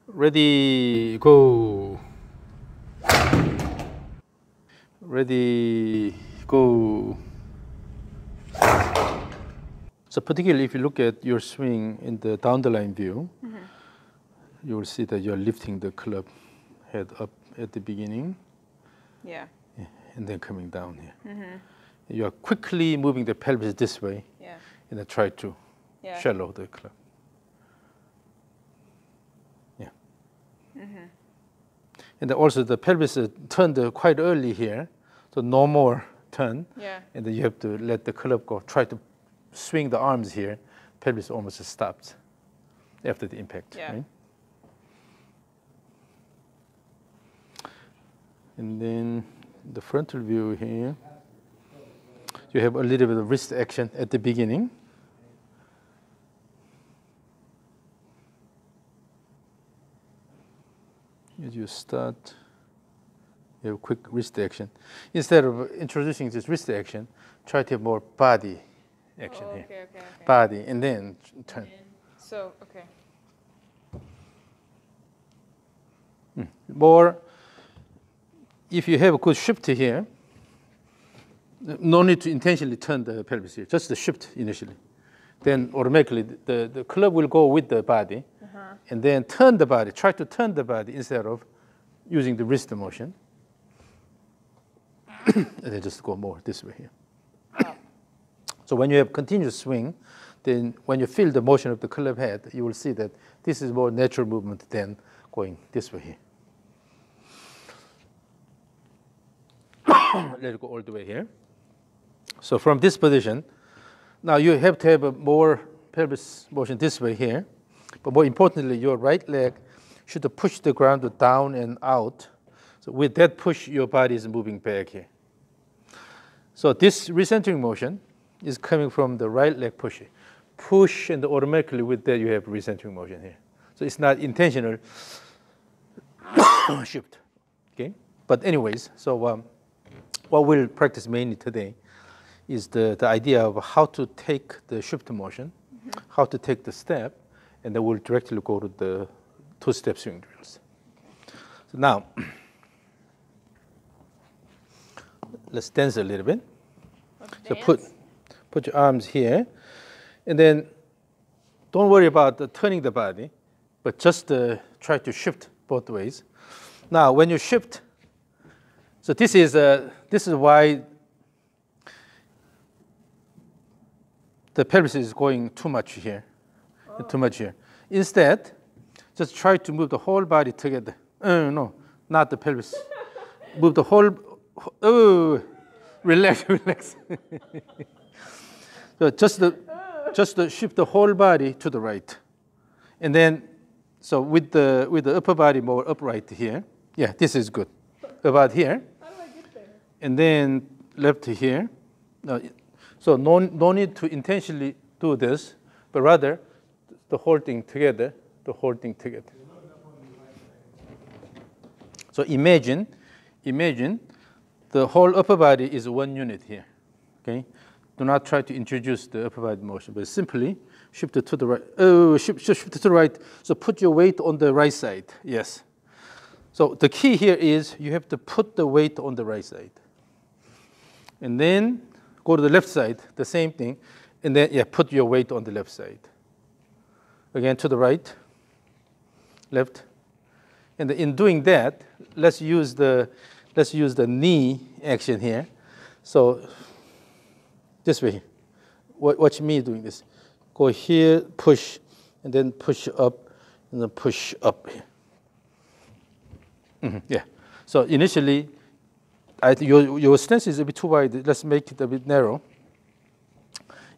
Ready, go. Ready, go. So particularly if you look at your swing in the down the line view, you will see that you're lifting the club head up at the beginning. Yeah. And then coming down here. You are quickly moving the pelvis this way. Yeah. And then try to shallow the club. Yeah. And then also the pelvis turned quite early here, so no more turn. Yeah. And then you have to let the club go. Try to swing the arms here. Pelvis almost stops after the impact. Yeah. Right? And then the frontal view here, you have a little bit of wrist action at the beginning. As you start, you have quick wrist action. Instead of introducing this wrist action, try to have more body action here. Okay. Body, and then turn. So, okay. More, if you have a good shift here, no need to intentionally turn the pelvis here, just the shift initially. Then automatically the club will go with the body, and then turn the body, try to turn the body instead of using the wrist motion. And then just go more this way here. So when you have continuous swing, then when you feel the motion of the club head, you will see that this is more natural movement than going this way here. Let it go all the way here. So from this position, now you have to have a more pelvis motion this way here. But more importantly, your right leg should push the ground down and out. So with that push, your body is moving back here. So this recentering motion is coming from the right leg push. Push, and automatically with that you have recentering motion here. So it's not intentional shift. Okay? But anyways, so what we'll practice mainly today is the idea of how to take the shift motion, how to take the step, and then we'll directly go to the two-step swing drills. So now, let's dance a little bit. So put your arms here, and then don't worry about turning the body, but just try to shift both ways. Now, when you shift, so this is why the pelvis is going too much here, too much here. Instead, just try to move the whole body together. No, not the pelvis. Move the whole. Oh, relax. So just shift the whole body to the right, and then so with the upper body more upright here. Yeah, this is good. About here. How do I get there? And then left to here. So no need to intentionally do this, but rather the whole thing together, So imagine the whole upper body is one unit here, okay? Do not try to introduce the upper body motion, but simply shift it to the right. Shift it to the right. So put your weight on the right side, yes. So the key here is you have to put the weight on the right side. And then go to the left side, the same thing. And then, put your weight on the left side. Again, to the right, left. And in doing that, let's use the knee action here. So this way. Watch me doing this. Go here, push, and then push up, and then push up here. Yeah. So initially, your stance is a bit too wide. Let's make it a bit narrow.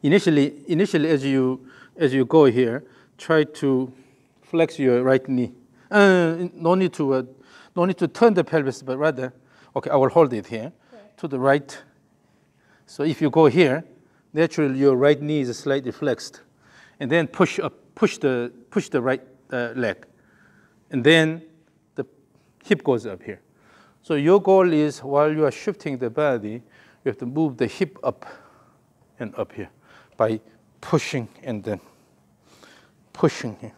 Initially, as you go here, try to flex your right knee. No need to turn the pelvis, but rather, okay, I will hold it here to the right. So if you go here, naturally your right knee is slightly flexed, and then push up, push the right leg, and then the hip goes up here. So your goal is, while you are shifting the body, you have to move the hip up and up here by pushing and then pushing here.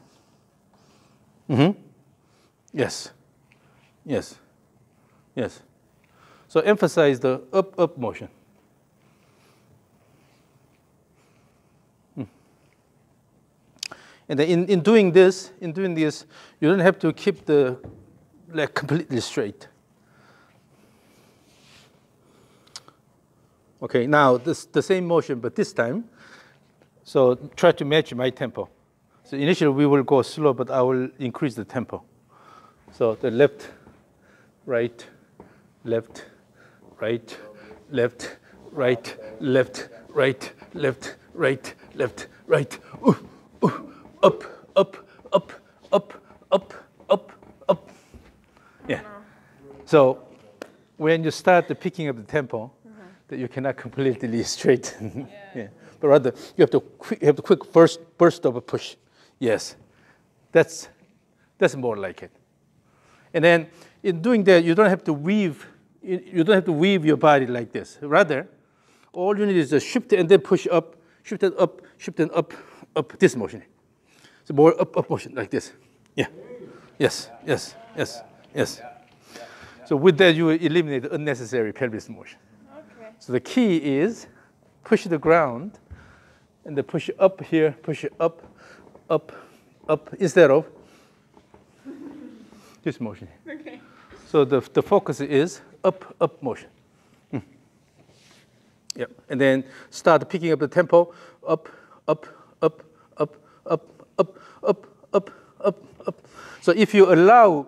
Yes. Yes. Yes. So emphasize the up motion. And then in doing this, you don't have to keep the leg completely straight. Okay, now the same motion, but this time, so try to match my tempo. So initially we will go slow, but I will increase the tempo. So the left, right, left, right, left, right, left, right, left, right, left, right. Up, up, up, up, up, up, up. Yeah. So when you start picking up the tempo, that you cannot completely straighten. Yeah. But rather you have to quick burst of a push. Yes. That's more like it. And then in doing that, you don't have to weave your body like this. Rather, all you need is to shift it and then push up, shift it up, shift it up, this motion. So more up motion like this. Yeah. Yes, yes, yes, yes. So with that, you eliminate the unnecessary pelvis motion. Okay. So the key is push the ground and then push up here, push it up, up, up, instead of this motion. Okay. So the focus is up motion. Yep. And then start picking up the tempo, up, up, up, up, up, up, up, up, up, up. So if you allow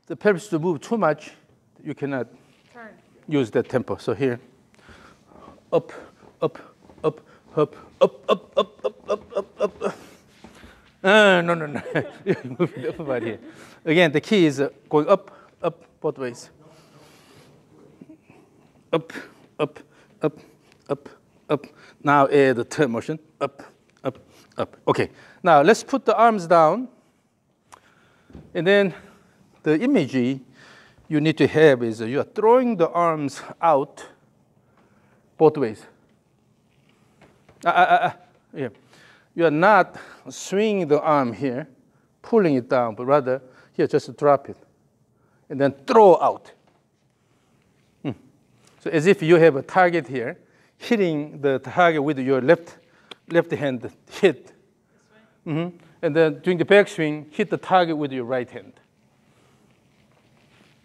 the pelvis to move too much, you cannot use that tempo. So here, up, up, up, up, up, up, up, up, up, up, up. No. Move the upper body here. Again, the key is going up, up, both ways. Up, up, up, up, up. Now add the turn motion. Up, up, up. Okay. Now let's put the arms down. And then the imagery you need to have is you are throwing the arms out both ways. Yeah. You are not swinging the arm here, pulling it down, but rather here just drop it and then throw out. So as if you have a target here, hitting the target with your left hand hit. And then during the backswing, hit the target with your right hand.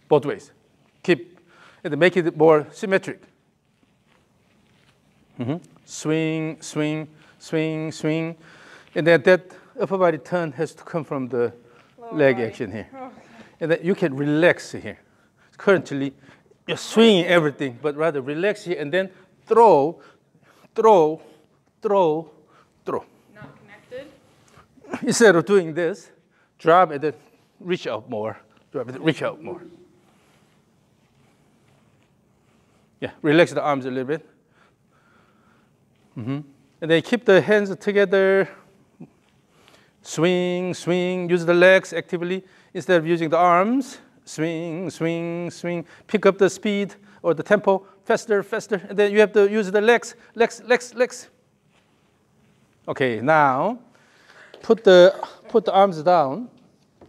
Both ways. Keep, and make it more symmetric. Swing, swing, swing, swing. And then that upper body turn has to come from the leg action here. And then you can relax here. Currently, you're swinging everything, but rather relax here and then throw, throw, throw, throw. Not connected? Instead of doing this, drop and then reach out more. Drop and then reach out more. Yeah, relax the arms a little bit. And then keep the hands together. Swing, swing, use the legs actively instead of using the arms. Swing, swing, swing. Pick up the speed or the tempo faster, faster. And then you have to use the legs, legs, legs, legs. Okay, now put the arms down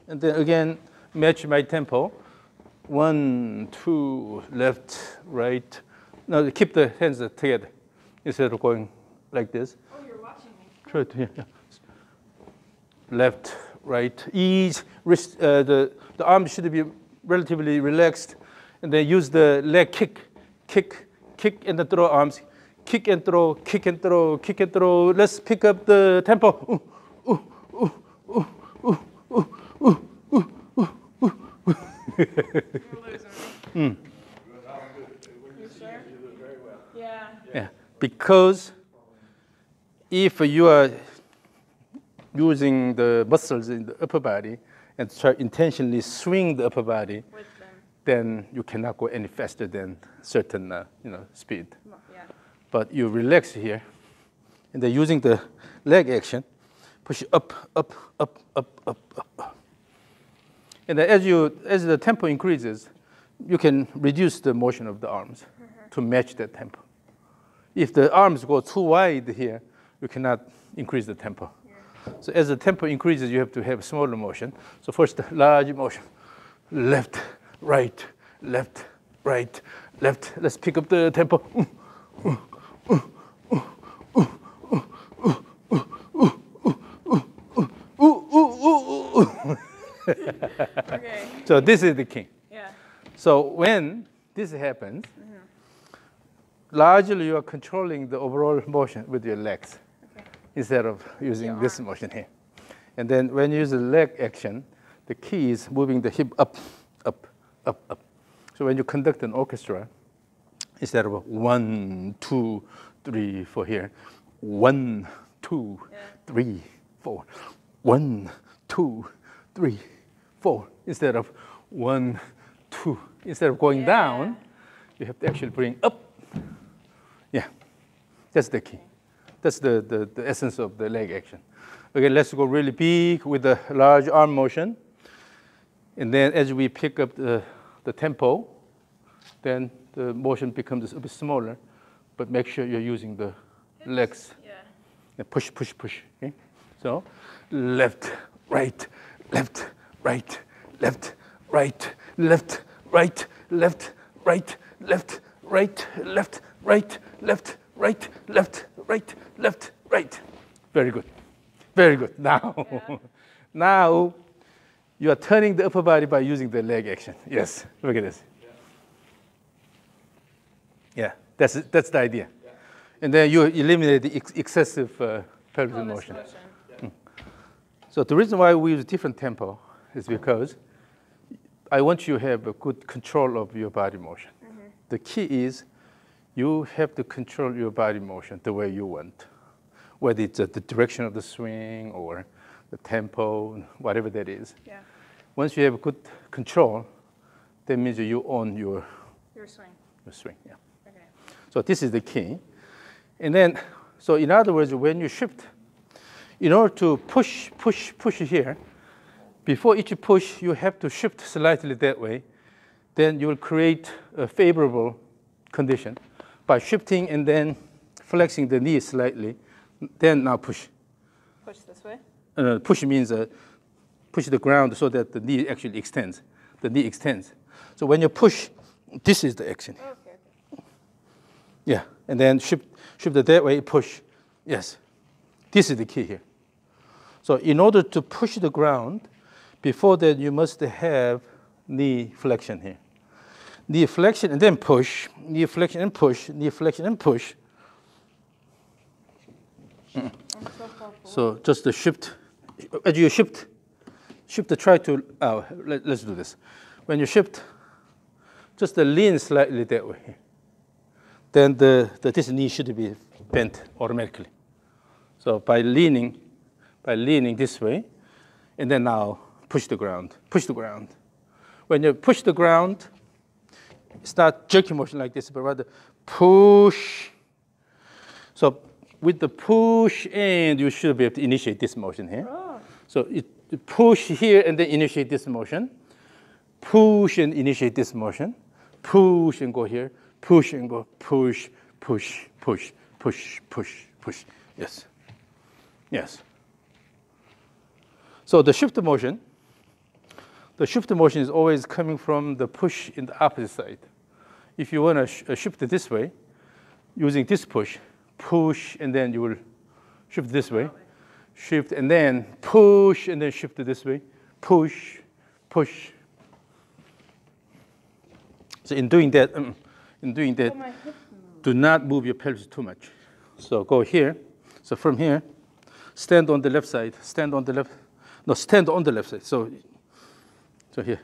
and then again match my tempo. 1, 2, left, right. No, keep the hands together instead of going like this. Oh, you're watching me. Try to, yeah. Left, right, ease, wrist, the arm should be relatively relaxed. And then use the leg kick, kick, kick, and then throw arms. Kick and throw, kick and throw, kick and throw. Let's pick up the tempo. You sure? Yeah. Yeah, because if you are using the muscles in the upper body and try intentionally swing the upper body, With them. then you cannot go any faster than certain speed. Yeah. But you relax here, and then using the leg action, push up, up, up, up, up, up. And then as the tempo increases, you can reduce the motion of the arms to match that tempo. If the arms go too wide here, you cannot increase the tempo. So as the tempo increases, you have to have smaller motion. So first, large motion. left, right, left, right, left. Let's pick up the tempo. Okay. So this is the key. Yeah. So when this happens, largely you are controlling the overall motion with your legs instead of using this motion here. And then when you use the leg action, the key is moving the hip up, up, up, up. So when you conduct an orchestra, instead of 1, 2, 3, 4 here, 1, 2, 3, 4, 1, 2, 3, 4. Instead of 1, 2, instead of going down, you have to actually bring up. Yeah, that's the key. That's the essence of the leg action. Okay, let's go really big with the large arm motion. And then as we pick up the tempo, then the motion becomes a bit smaller, but make sure you're using the legs. Yeah. And push, push, push. Okay? So left, right, left, right, left, right, left, right, left, right, left, right, left, right, left, right, left, right, left, right. Very good. Very good. Now, now you are turning the upper body by using the leg action. Yes. Look at this. Yeah, that's the idea. Yeah. And then you eliminate the excessive pelvic motion. So the reason why we use different tempo is because I want you to have a good control of your body motion. The key is you have to control your body motion the way you want, whether it's the direction of the swing or the tempo, whatever that is. Yeah. Once you have good control, that means you own your swing. Your swing, yeah. Okay. So this is the key. And then, so in other words, when you shift, in order to push here, before each push, you have to shift slightly that way. Then you will create a favorable condition by shifting and then flexing the knee slightly. Then now push. Push this way? Push means push the ground so that the knee actually extends. The knee extends. So when you push, this is the action. Okay. Yeah, and then shift it that way, push. Yes, this is the key here. So in order to push the ground, before that you must have knee flexion here. Knee flexion and then push, knee flexion and push, knee flexion and push. So just the shift, as you shift, try to, let's do this. When you shift, just lean slightly that way. Then this knee should be bent automatically. So by leaning this way, and then now push the ground. When you push the ground, it's not jerky motion like this, but rather push. So with the push and you should be able to initiate this motion here. Oh. So you push here and then initiate this motion. Push and initiate this motion. Push and go here. Push and go. Push, push, push, push, push, push. Yes. Yes. So the shift motion is always coming from the push in the opposite side. If you want to shift it this way, using this push, and then you will shift this way, shift, and then push, and then shift it this way, push, push. So in doing that, do not move your pelvis too much. So go here. So from here, stand on the left side. Stand on the left side. So here,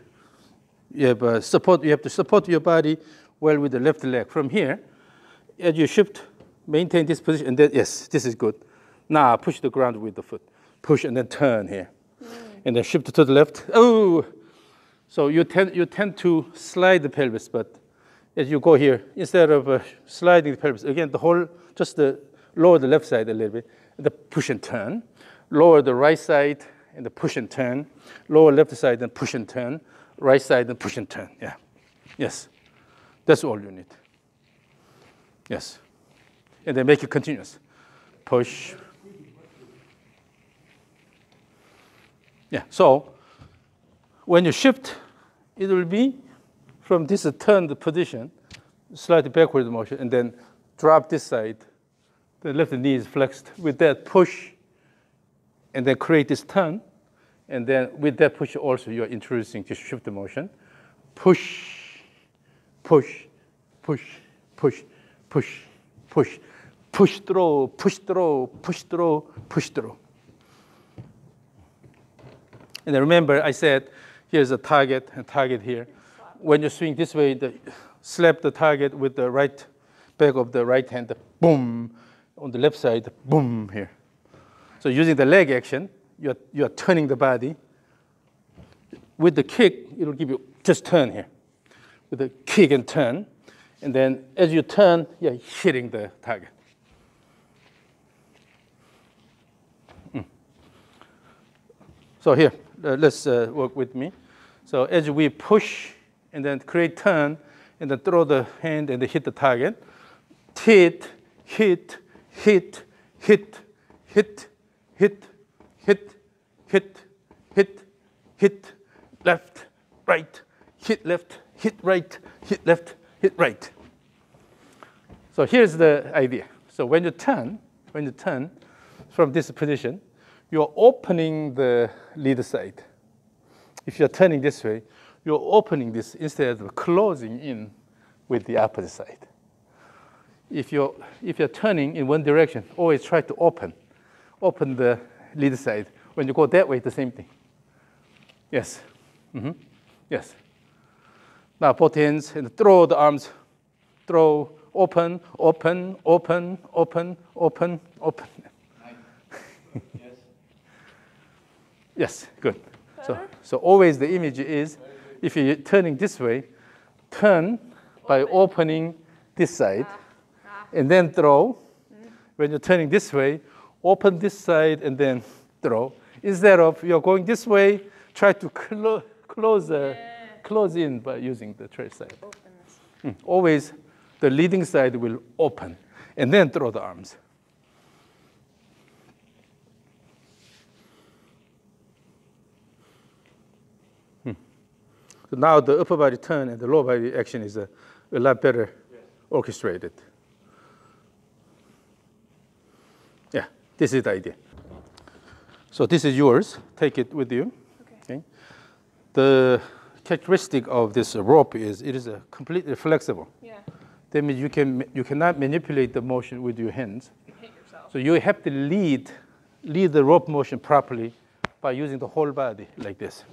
you have support. You have to support your body well with the left leg. From here, as you shift, maintain this position, and then yes, this is good. Now push the ground with the foot. Push and then turn here, and then shift to the left. Oh, so you tend to slide the pelvis, but as you go here, instead of sliding the pelvis again, just lower the left side a little bit, and the push and turn. Lower the right side and the push and turn. Lower left side and push and turn. Right side and push and turn. Yeah. Yes. That's all you need. Yes. And then make it continuous. Push. Yeah. So when you shift it will be from this turned position, slightly backward motion, and then drop this side. The left knee is flexed. With that, push, and then create this turn. And then with that push also, you're introducing this shift motion. Push, push, push, push, push, push, push through, push through, push through, push through. And then remember, I said, here's a target and target here. When you swing this way, slap the target with the right back of the right hand, boom. On the left side, boom, here. So using the leg action, you're turning the body. With the kick, it'll give you just turn here. With the kick and turn. And then as you turn, you're hitting the target. So here, let's work with me. So as we push and then create turn, and then throw the hand and then hit the target. Hit, hit, hit, hit, hit, hit, hit, hit, hit, hit, left, right, hit left, hit right, hit left, hit right. So here's the idea. So when you turn from this position, you're opening the lead side. If you're turning this way, you're opening this instead of closing in with the opposite side. If you're turning in one direction, always try to open the lead side. When you go that way, the same thing. Yes. Yes. Now both hands and throw the arms. Throw, open, open, open, open, open, open. Yes. Yes, good. So always the image is, if you're turning this way, turn by opening this side, and then throw. When you're turning this way, open this side and then throw. Instead of you're going this way, try to close in by using the trace side. Always the leading side will open and then throw the arms. So now the upper body turn and the lower body action is a lot better orchestrated. Yeah, this is the idea. So this is yours. Take it with you. Okay. The characteristic of this rope is it is completely flexible. Yeah. That means you cannot manipulate the motion with your hands. You hit yourself. So you have to lead the rope motion properly by using the whole body like this.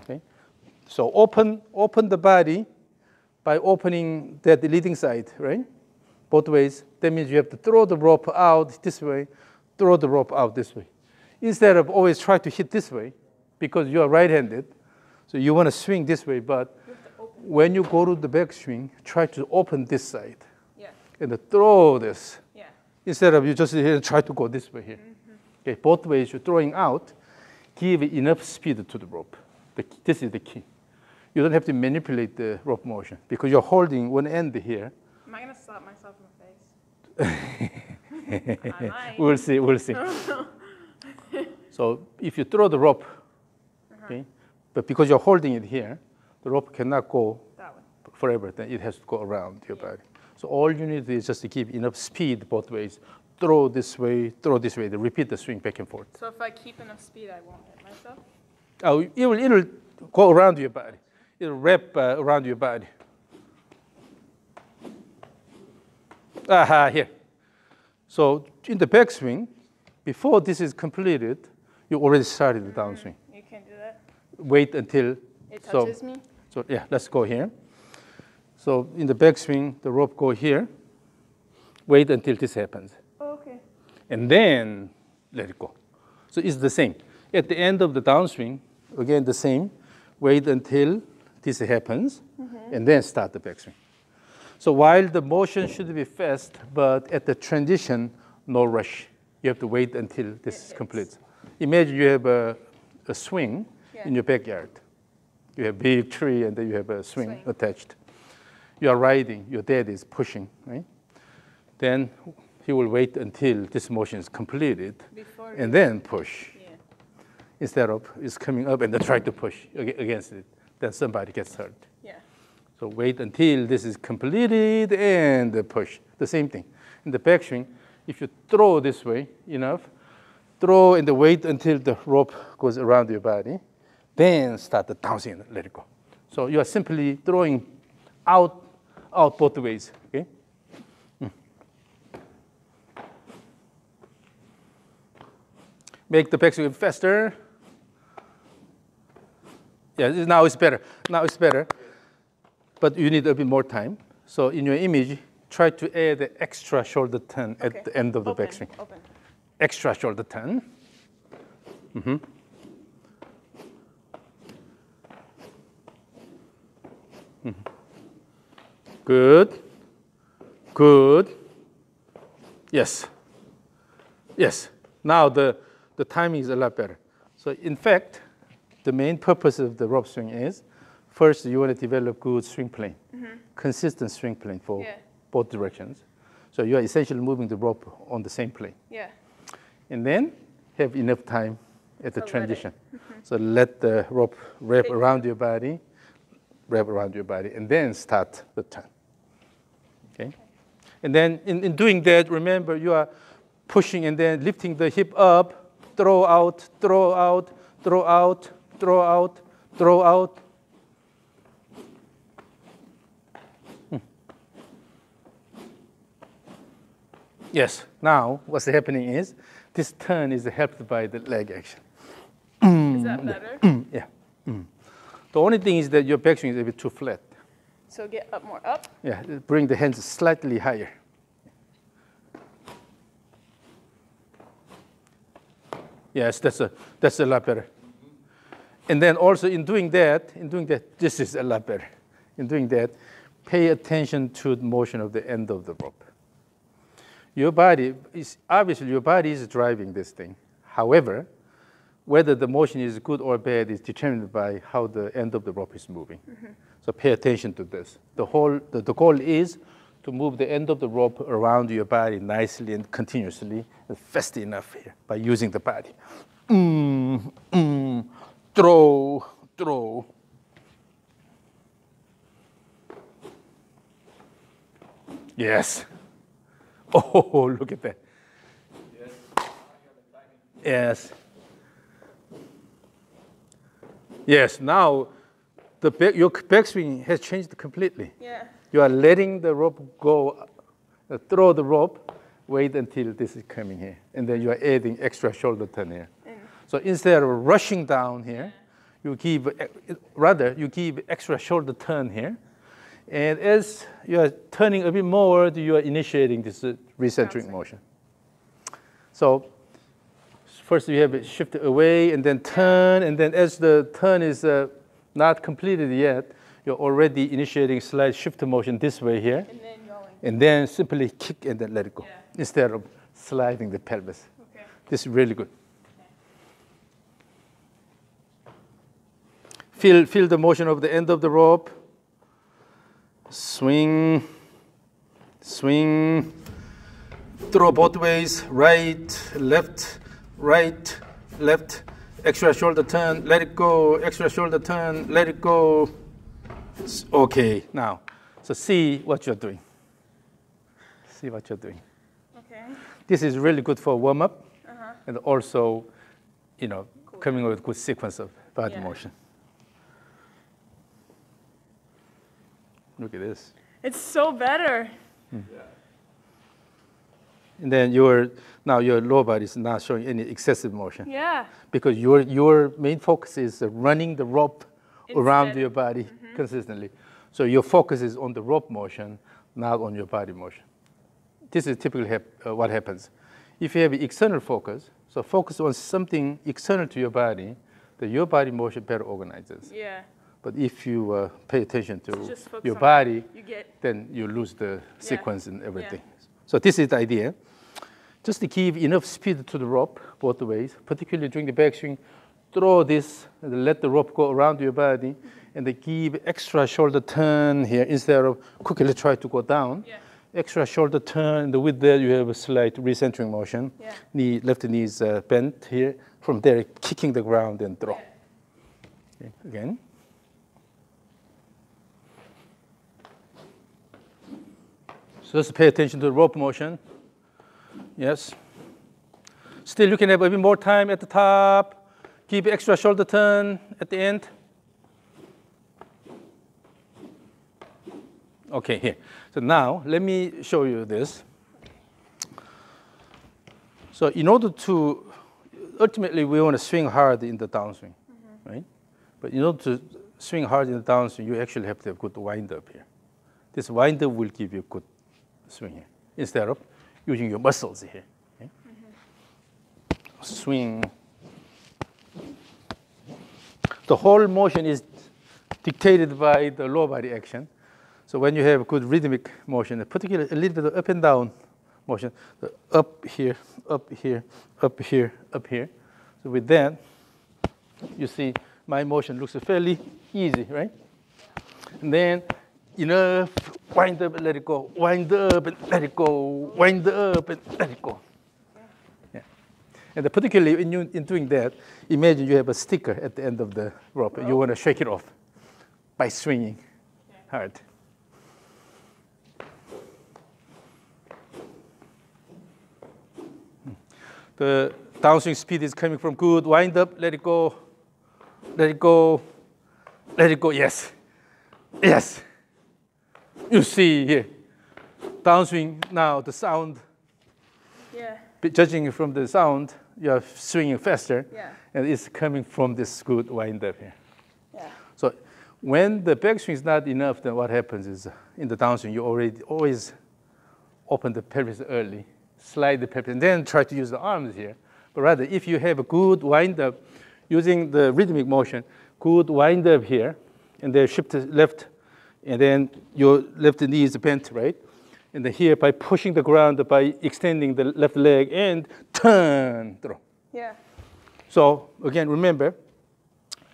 Okay. So open the body by opening the leading side, right? Both ways. That means you have to throw the rope out this way, throw the rope out this way. Instead of always try to hit this way, because you are right-handed, so you want to swing this way, but when you go to the back swing, try to open this side. Yeah. And throw this. Yeah. Instead of you just here try to go this way here. Okay, both ways you're throwing out, give enough speed to the rope. This is the key. You don't have to manipulate the rope motion because you're holding one end here. Am I going to slap myself in the face? I might. We'll see. So if you throw the rope, okay, but because you're holding it here, the rope cannot go That way. forever. Then it has to go around your body. So all you need is just to give enough speed both ways. Throw this way, to repeat the swing back and forth. So if I keep enough speed, I won't hit myself? Oh, it'll go around your body. It'll wrap around your body. Aha, here. So in the backswing, before this is completed, you already started the downswing. You can't do that? Wait until It touches me? So yeah, let's go here. So in the backswing, the rope go here. Wait until this happens. Oh, okay. And then let it go. So it's the same. At the end of the downswing, again the same. Wait until this happens, and then start the backswing. So while the motion should be fast, but at the transition, no rush. You have to wait until this completes. Imagine you have a swing in your backyard. You have a big tree, and then you have a swing attached. You are riding. Your dad is pushing, right? Then he will wait until this motion is completed, and then push. Yeah. Instead of it's coming up and then try to push against it. then somebody gets hurt. Yeah. So wait until this is completed and push. The same thing. In the backswing, if you throw this way enough, throw and wait until the rope goes around your body, then start the downswing and let it go. So you are simply throwing out both ways, okay? Make the backswing faster. Yeah, now it's better. Now it's better. But you need a bit more time. So in your image, try to add the extra shoulder turn at the end of the backswing. Open. Extra shoulder turn. Mm-hmm. Mm-hmm. Good. Good. Yes. Yes. Now the timing is a lot better. So in fact, the main purpose of the rope swing is, first you want to develop good swing plane, consistent swing plane for both directions. So you are essentially moving the rope on the same plane. Yeah. And then have enough time at the transition. So let the rope wrap around your body, and then start the turn. Okay? And then in doing that, remember you are pushing and then lifting the hip up, throw out, throw out, throw out, throw out, throw out. Yes, now what's happening is this turn is helped by the leg action. Is that better? Yeah. The only thing is that your backswing is a bit too flat. So get up more up? Yeah, bring the hands slightly higher. Yes, that's a lot better. And then also in doing that, this is a lot better. In doing that, pay attention to the motion of the end of the rope. Your body is driving this thing. However, whether the motion is good or bad is determined by how the end of the rope is moving. So pay attention to this. The goal is to move the end of the rope around your body nicely and continuously and fast enough here by using the body. Throw, throw. Yes. Oh, look at that. Yes. Yes, now your backswing has changed completely. Yeah. You are letting the rope go, throw the rope, wait until this is coming here. And then you are adding extra shoulder turn here. So instead of rushing down here, you give extra shoulder turn here. And as you are turning a bit more, you are initiating this recentering motion. So first you have it shift away and then turn, and then as the turn is not completed yet, you're already initiating slight shift motion this way here. And then going. And then simply kick and then let it go, instead of sliding the pelvis. Okay. This is really good. Feel the motion of the end of the rope. Swing, swing, throw both ways, right, left, extra shoulder turn, let it go, extra shoulder turn, let it go. Okay, now, so see what you're doing. See what you're doing. Okay. This is really good for warm-up, and also, coming up with a good sequence of body motion. Look at this. It's so better. And then your lower body is not showing any excessive motion. Yeah. Because your main focus is running the rope around your body consistently. So your focus is on the rope motion, not on your body motion. This is typically what happens. If you have external focus, so focus on something external to your body, then your body motion better organizes. Yeah. But if you pay attention to your on body, then you lose the sequence and everything. So this is the idea. Just to give enough speed to the rope both ways, particularly during the backswing, throw this and let the rope go around your body, and they give extra shoulder turn here instead of quickly try to go down. Yeah. Extra shoulder turn, and with that you have a slight recentering motion. Yeah. Left knee is bent here. From there, kicking the ground and throw. Okay, again. So just pay attention to the rope motion. Yes. Still, you can have a bit more time at the top. Give extra shoulder turn at the end. Okay, here. So now, let me show you this. So in order to, ultimately, we want to swing hard in the downswing, right? But in order to swing hard in the downswing, you actually have to have good wind-up here. This wind-up will give you good swing here, instead of using your muscles here. Okay? Swing. The whole motion is dictated by the lower body action. So when you have good rhythmic motion, particularly a little bit of up and down motion, the up here, up here, up here, up here. So with that, you see my motion looks fairly easy, right? And then enough, wind up and let it go, wind up and let it go, wind up and let it go. Yeah. And particularly in doing that, imagine you have a sticker at the end of the rope. You want to shake it off by swinging hard. The downswing speed is coming from good wind up, let it go, let it go, let it go, yes, yes. You see here, downswing now, the sound, judging from the sound, you are swinging faster, and it's coming from this good wind up here. Yeah. So when the backswing is not enough, then what happens is in the downswing, you always open the pelvis early, slide the pelvis, and then try to use the arms here. But rather, if you have a good wind up, using the rhythmic motion, good wind up here, and then shift to left, and then your left knee is bent, right? And then here, by pushing the ground, by extending the left leg, and turn, throw. Yeah. So again, remember,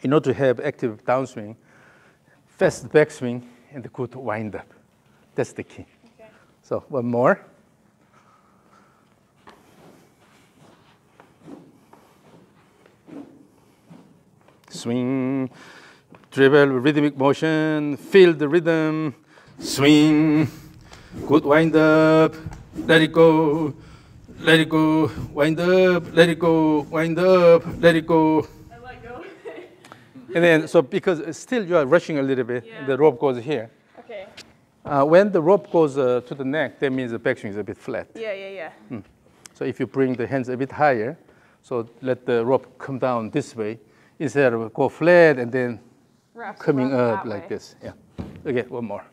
in order to have active downswing, fast backswing, and a good wind up. That's the key. Okay. So one more. Swing, dribble, rhythmic motion, feel the rhythm, swing, good wind up, let it go, wind up, let it go, wind up, let it go. I let go. And then, so because still you are rushing a little bit, the rope goes here. Okay. When the rope goes to the neck, that means the backswing is a bit flat. Yeah. So if you bring the hands a bit higher, so let the rope come down this way, instead of go flat and then coming up like this. Yeah. Okay, one more.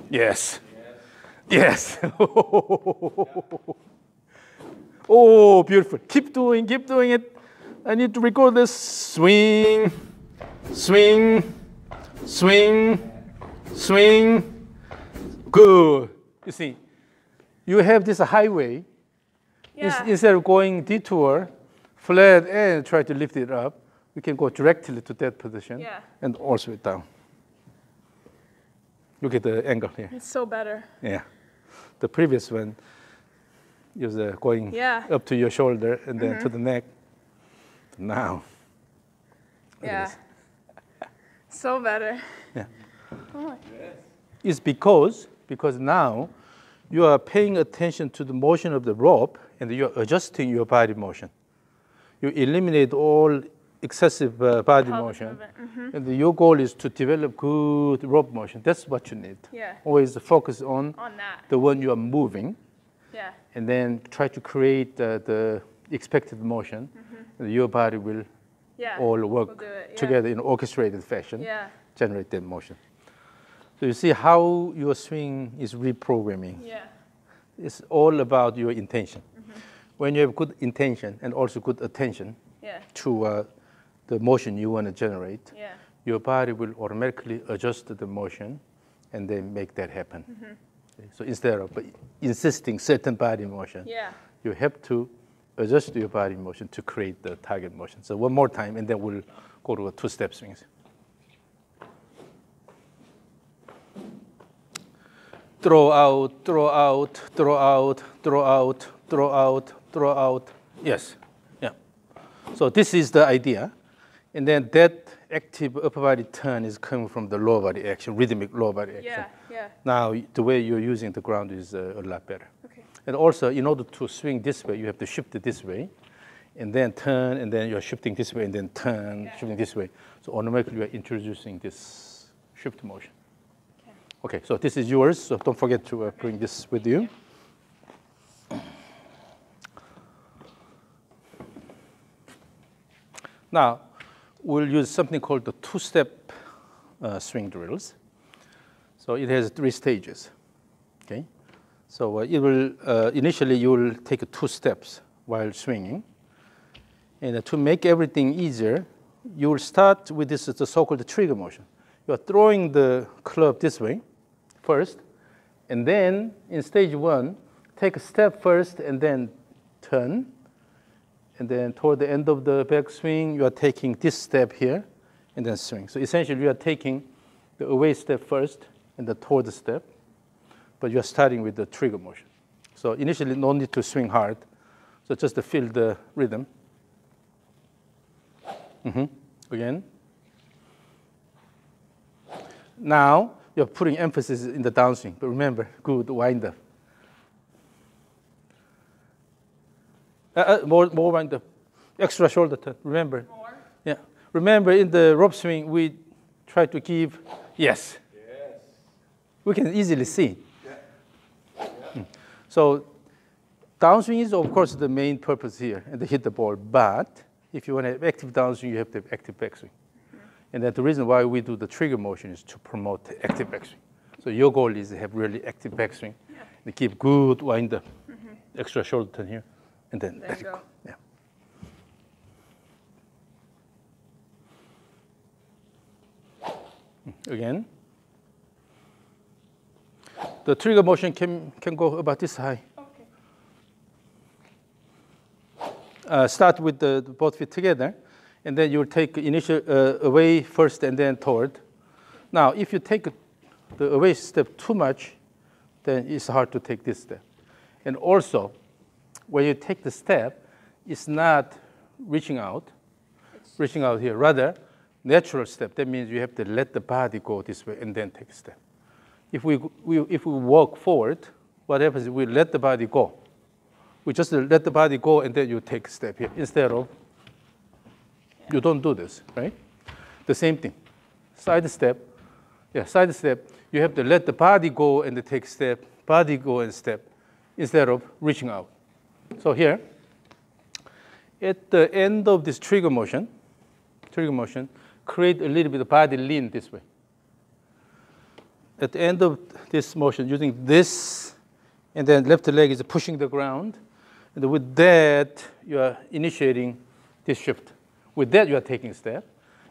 Yes. Yes. Oh, beautiful. Keep doing it. I need to record this. Swing, swing, swing, swing. Good. You see, you have this highway. Instead of going detour, flat, and try to lift it up, we can go directly to that position and also down. Look at the angle here. It's so better. Yeah. The previous one is going up to your shoulder and then to the neck. Now. Yeah. So better. Yeah. Oh. It's because now you are paying attention to the motion of the rope and you're adjusting your body motion. You eliminate all excessive body motion. And your goal is to develop good rope motion. That's what you need. Yeah. Always focus on that. The one you are moving. Yeah. And then try to create the expected motion. And your body will all work together in orchestrated fashion. Generate that motion. So you see how your swing is reprogramming. Yeah. It's all about your intention. When you have good intention and also good attention to the motion you want to generate, your body will automatically adjust the motion and then make that happen. Okay? So instead of insisting certain body motion, you have to adjust your body motion to create the target motion. So one more time, and then we'll go to a two-step swings. Throw out, throw out, throw out, throw out, throw out, throw out. Yes, yeah. So this is the idea. And then that active upper body turn is coming from the lower body action, rhythmic lower body action. Yeah, yeah. Now, the way you're using the ground is a lot better. Okay. And also, in order to swing this way, you have to shift it this way, and then turn, and then you're shifting this way, and then turn, shifting this way. So automatically, you are introducing this shift motion. Okay, so this is yours, so don't forget to bring this with you. Now, we'll use something called the two-step swing drills. So it has 3 stages, okay? So it will, initially you will take 2 steps while swinging. And to make everything easier, you will start with this, the so-called trigger motion. You are throwing the club this way first, and then in stage 1, take a step first and then turn. And then toward the end of the backswing, you are taking this step here and then swing. So essentially, you are taking the away step first and the toward step, but you are starting with the trigger motion. So initially, no need to swing hard. So just to feel the rhythm. Again. Now, you're putting emphasis in the downswing, but remember, good wind up. More wind up. Extra shoulder turn, remember. More? Yeah. Remember, in the rope swing, we try to give, yes. Yes. We can easily see. Yeah. So downswing is, of course, the main purpose here, and to hit the ball. But if you want to have active downswing, you have to have active backswing. And then the reason why we do the trigger motion is to promote active backswing. So your goal is to have really active backswing, and keep good wind up, extra shoulder turn here, and then let it go. Yeah. Again. The trigger motion can go about this high. Okay. Start with the both feet together, and then you'll take initial away first and then toward. Now, if you take the away step too much, then it's hard to take this step. And also, when you take the step, it's not reaching out here. Rather, natural step. That means you have to let the body go this way and then take a step. If we walk forward, what happens is we let the body go. We just let the body go and then you take a step here instead of, you don't do this, right? The same thing. Side step. Yeah, side step. You have to let the body go and take step, body go and step, instead of reaching out. So here, at the end of this trigger motion, create a little bit of body lean this way. At the end of this motion, using this, and then left leg is pushing the ground. And with that, you are initiating this shift. With that, you are taking a step.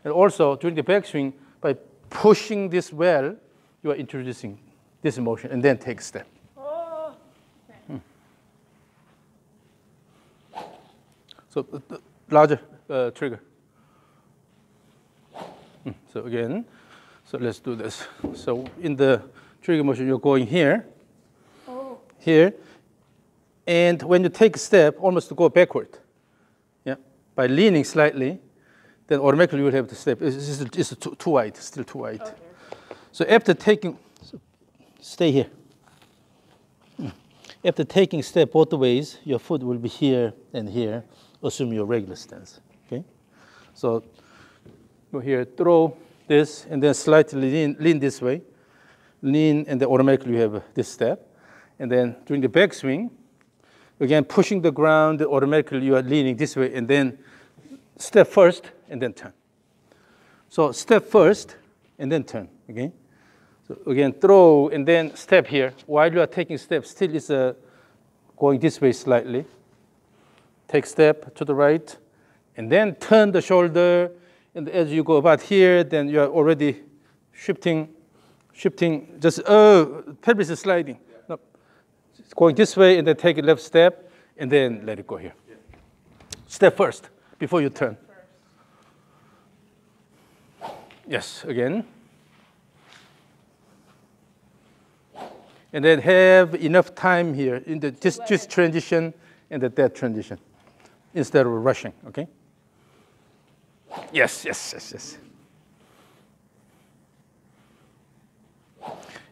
And also, during the backswing, by pushing this well, you are introducing this motion, and then take a step. Oh. Okay. So the larger trigger. So again, so let's do this. So in the trigger motion, you're going here, here, and when you take a step, almost to go backward, yeah, by leaning slightly, then automatically you will have to step. It's too wide, still too wide. Okay. So after taking, stay here. After taking step both ways, your foot will be here and here. Assume your regular stance. Okay, so go here, throw this, and then slightly lean this way, lean, and then automatically you have this step. And then during the backswing, again pushing the ground, automatically you are leaning this way, and then step first and then turn. So step first and then turn. Okay. So again, throw and then step here. While you are taking steps, still is going this way slightly. Take step to the right, and then turn the shoulder. And as you go about here, then you are already shifting. Just pelvis is sliding. Yeah. No, it's going this way, and then take a left step, and then let it go here. Yeah. Step first before you turn. Yes, again. And then have enough time here in this transition and that transition instead of rushing, okay? Yes.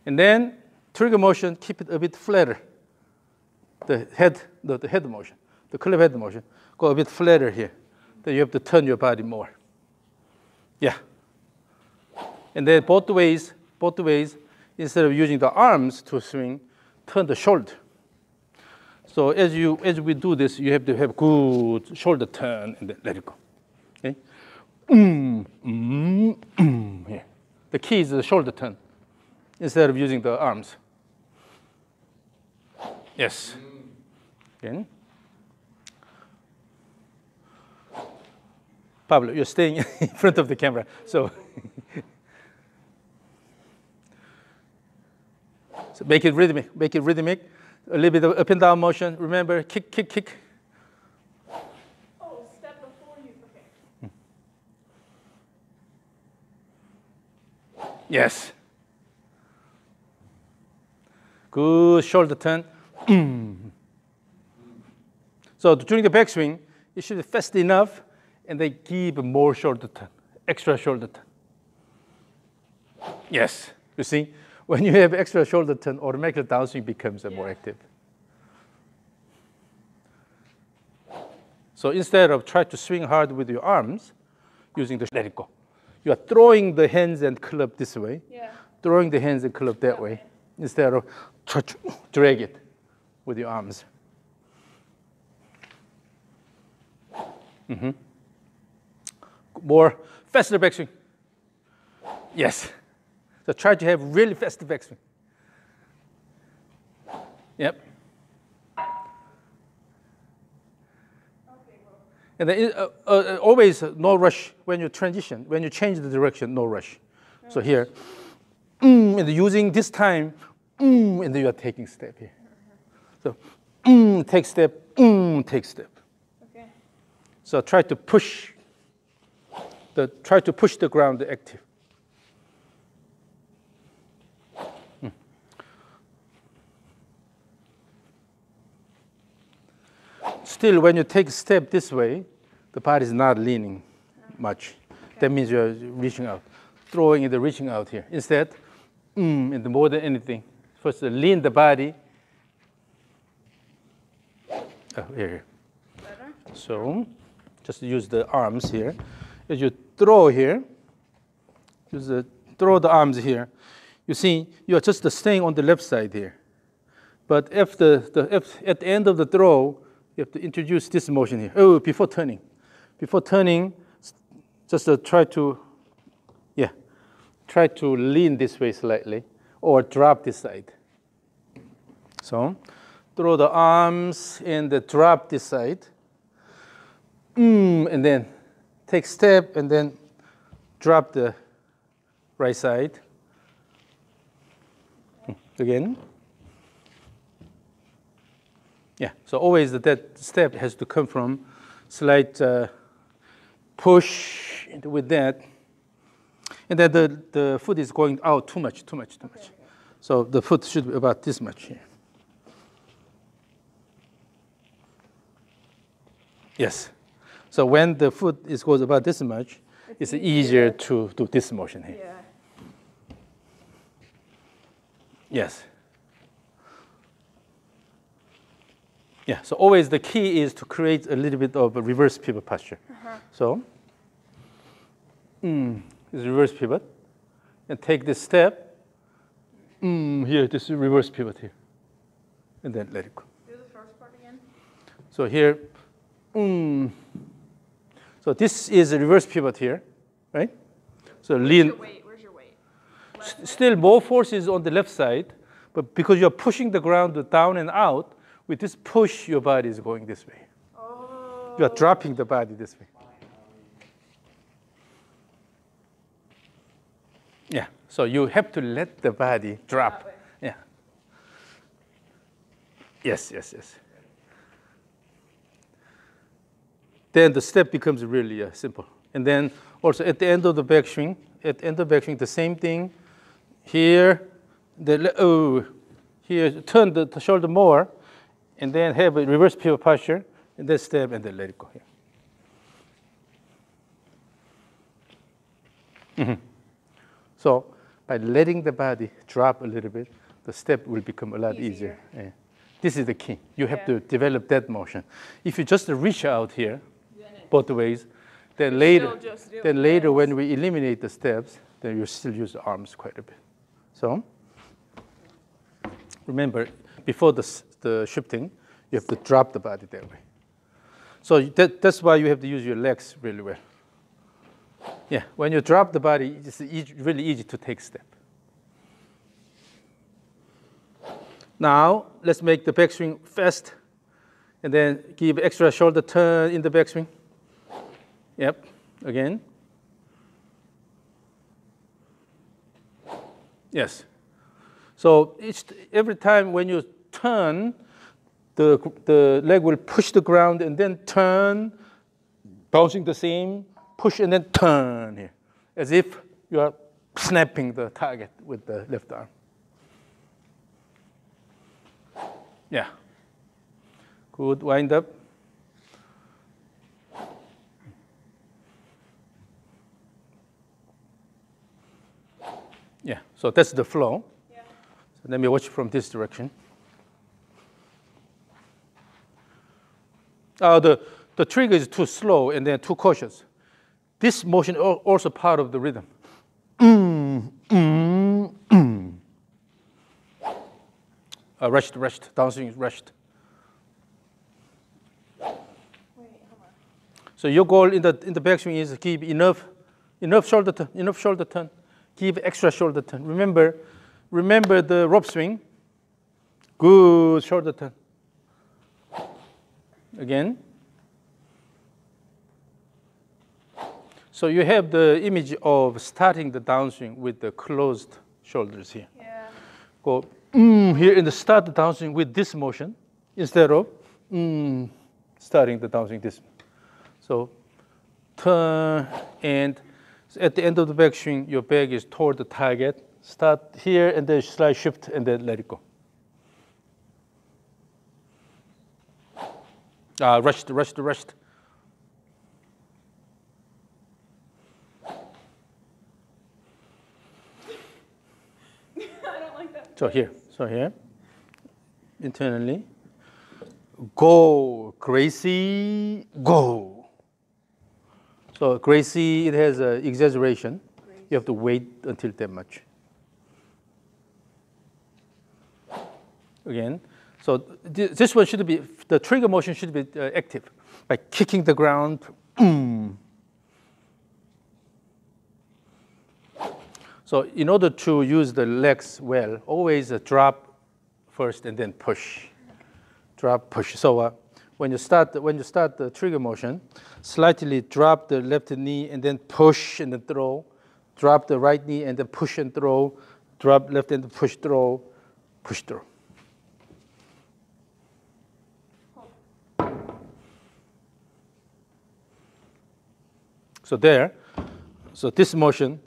And then trigger motion, keep it a bit flatter. The head motion, the clip head motion, go a bit flatter here. Then you have to turn your body more. Yeah. And then both ways, instead of using the arms to swing, turn the shoulder. So as we do this, you have to have good shoulder turn and then let it go. Okay? Here. The key is the shoulder turn instead of using the arms. Yes. Again. Pablo, you're staying in front of the camera, so. So make it rhythmic, A little bit of up and down motion. Remember, kick, kick, kick. Oh, step before you, okay. Yes. Good shoulder turn. So during the backswing, it should be fast enough, and they give more shoulder turn, extra shoulder turn. Yes, you see, when you have extra shoulder turn, automatically downswing becomes more active. So instead of trying to swing hard with your arms, using the let it go, you are throwing the hands and club this way, throwing the hands and club that way, instead of try to drag it with your arms. More faster backswing. Yes. So try to have really fast backswing. Yep. And then always no rush when you transition. When you change the direction, no rush. So here, and using this time, and then you are taking step here. So take step, take step. Okay. So try to push the ground active. Still, when you take a step this way, the body is not leaning much. Okay. That means you're reaching out, throwing it, reaching out here. Instead, and more than anything, first lean the body. Here. Better? So, just use the arms here. As you throw here, throw the arms here. You see, you are just staying on the left side here. But at the end of the throw, you have to introduce this motion here. Oh, before turning. Before turning, just try to lean this way slightly or drop this side. So throw the arms and drop this side. And then take step and then drop the right side. Again. Yeah, so always that step has to come from slight push with that. And then the foot is going out too much. Okay. So the foot should be about this much here. Yes. So when the foot goes about this much, it's easier to do this motion here. Yeah. Yes. Yeah, so always the key is to create a little bit of a reverse pivot posture. So, is reverse pivot. And take this step. Here, this is reverse pivot here. And then let it go. Do the first part again. So here, so this is a reverse pivot here, right? So lean. Where's your weight? Still more force is on the left side, but because you're pushing the ground down and out, with this push, your body is going this way. Oh. You are dropping the body this way. Yeah, so you have to let the body drop. Yeah. Yes. Then the step becomes really simple. And then also at the end of the backswing, the same thing. Here, here, turn the shoulder more. And then have a reverse pivot posture, and then step, and then let it go here. So by letting the body drop a little bit, the step will become a lot easier. Yeah. This is the key. You have to develop that motion. If you just reach out here, both ways, then later when we eliminate the steps, then you still use the arms quite a bit. So remember, before the shifting, you have to drop the body that way. So that's why you have to use your legs really well. Yeah, when you drop the body, it's really easy to take step. Now, let's make the backswing fast, and then give extra shoulder turn in the backswing. Yep, again. Yes. So every time when you turn, the leg will push the ground and then turn, bouncing the same, push and then turn here, as if you are snapping the target with the left arm. Yeah. Good, wind up. Yeah, so that's the flow. Yeah. So let me watch from this direction. The trigger is too slow and then too cautious. This motion is also part of the rhythm. Rushed, downswing is rushed. Wait, hold on. So your goal in the backswing is to keep enough shoulder turn, Keep extra shoulder turn. Remember the rope swing. Good shoulder turn. Again. So you have the image of starting the downswing with the closed shoulders here. Yeah. Go here in the start the downswing with this motion instead of starting the downswing this. So turn, and at the end of the backswing, your back is toward the target. Start here and then slide shift and then let it go. Rushed. I don't like that. So here, internally, go, Gracie, go. So Gracie, it has an exaggeration. You have to wait until that much. Again, so this one should be, the trigger motion should be active by kicking the ground. So in order to use the legs well, always drop first and then push. Drop, push. So when you start the trigger motion, slightly drop the left knee and then push and then throw. Drop the right knee and then push and throw. Drop left and push, throw, push, throw. So this motion,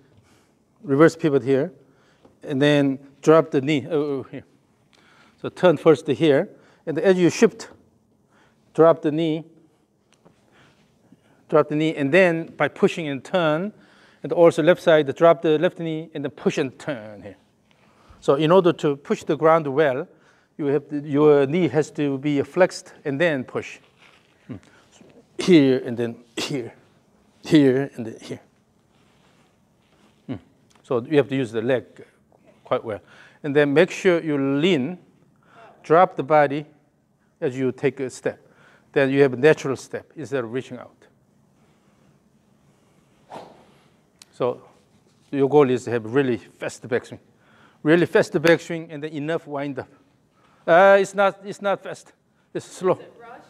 reverse pivot here, and then drop the knee here. So turn first to here, and as you shift, drop the knee, and then by pushing and turn, and also left side, drop the left knee, and then push and turn here. So in order to push the ground well, your knee has to be flexed and then push. Here and then here. Here and then here. So you have to use the leg quite well. And then make sure you lean, drop the body as you take a step. Then you have a natural step instead of reaching out. So your goal is to have really fast backswing. Really fast backswing and then enough wind up. It's not fast. It's slow. Is it rushed?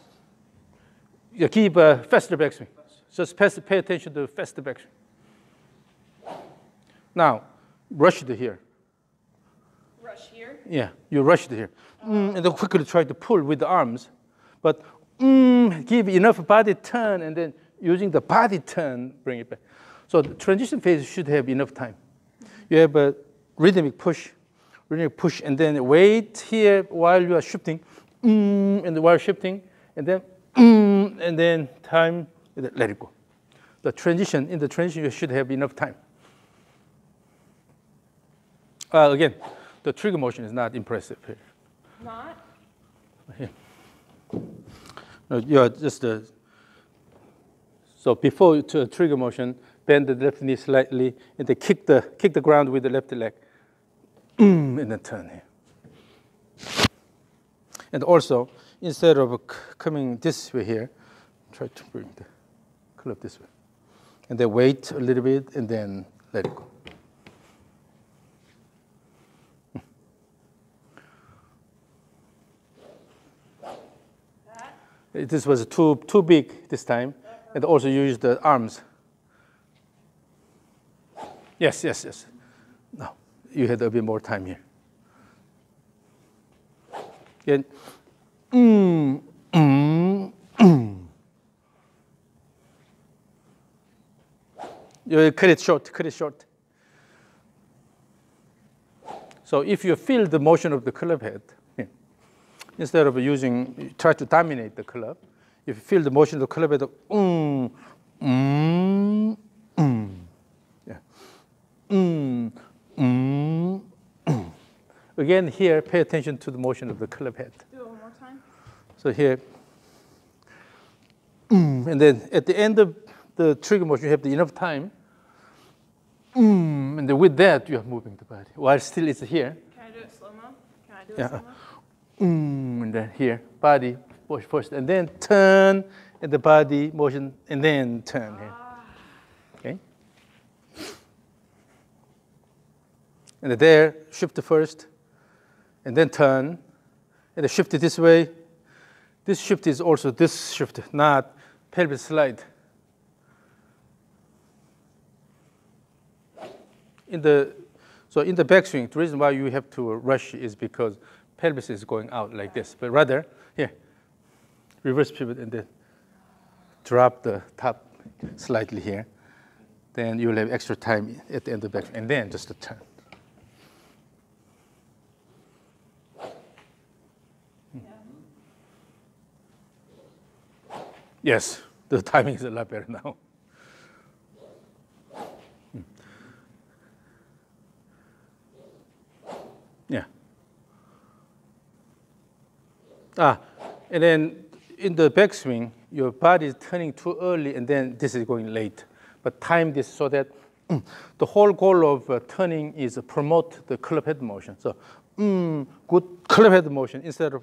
You keep a faster backswing. Just pay attention to faster backswing. Now, rush to here. Rush here? Yeah, you rush to here. And then quickly try to pull with the arms. But give enough body turn, and then using the body turn, bring it back. So the transition phase should have enough time. You have a rhythmic push, and then wait here while you are shifting, and while shifting, and then time, and then let it go. In the transition, you should have enough time. Again, the trigger motion is not impressive here. Not? Here. You are just so before to trigger motion, bend the left knee slightly, and then kick the ground with the left leg, and then turn here. And also, instead of coming this way here, try to bring the club this way, and then wait a little bit, and then let it go. This was too big this time, and also use the arms. Yes. No, you had a bit more time here. Again. You cut it short. So if you feel the motion of the club head, instead of try to dominate the club, if you feel the motion of the club head, Again, here, pay attention to the motion of the club head. Do it one more time. So here, and then at the end of the trigger motion, you have enough time. And then with that, you are moving the body. While still it's here. Can I do it slow-mo? Can I do it Yeah. slow-mo? And then here, body push first, and then turn, and the body motion, and then turn here. Okay. And there, shift first, and then turn, and then shift it this way. This shift is also this shift, not pelvis slide. In the backswing, the reason why you have to rush is because pelvis is going out like this, but rather here, reverse pivot and then drop the top slightly here. Then you'll have extra time at the end of the backswing, and then just a turn. Yes, the timing is a lot better now. Yeah. And then in the backswing, your body is turning too early, and then this is going late. But time this so that the whole goal of turning is to promote the club head motion. So good club head motion instead of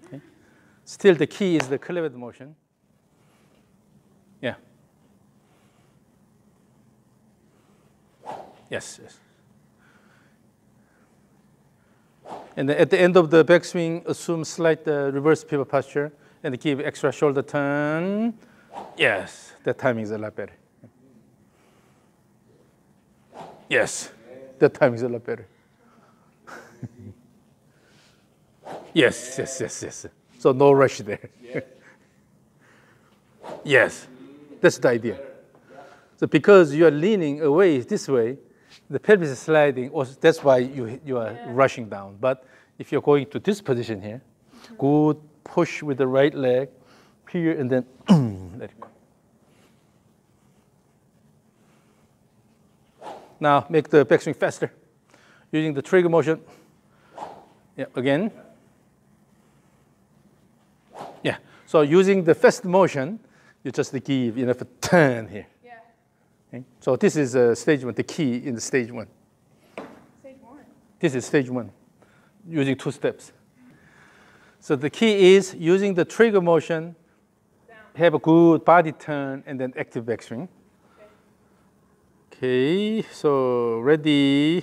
Okay. Still, the key is the club head motion. Yeah. Yes. And then at the end of the backswing, assume slight reverse pivot posture and give extra shoulder turn. Yes, that timing is a lot better. Yes, that timing is a lot better. Yes. So no rush there. Yes, that's the idea. So because you are leaning away this way, the pelvis is sliding. Also, that's why you are rushing down. But if you're going to this position here, good push with the right leg here, and then let it go. Now make the backswing faster using the trigger motion. Yeah, again. Yeah. So using the fast motion, you just give enough a turn here. Okay. So this is stage one, the key in the stage one. Stage one. This is stage one, using 2 steps. So the key is using the trigger motion, have a good body turn, and then active backswing. Okay, so ready,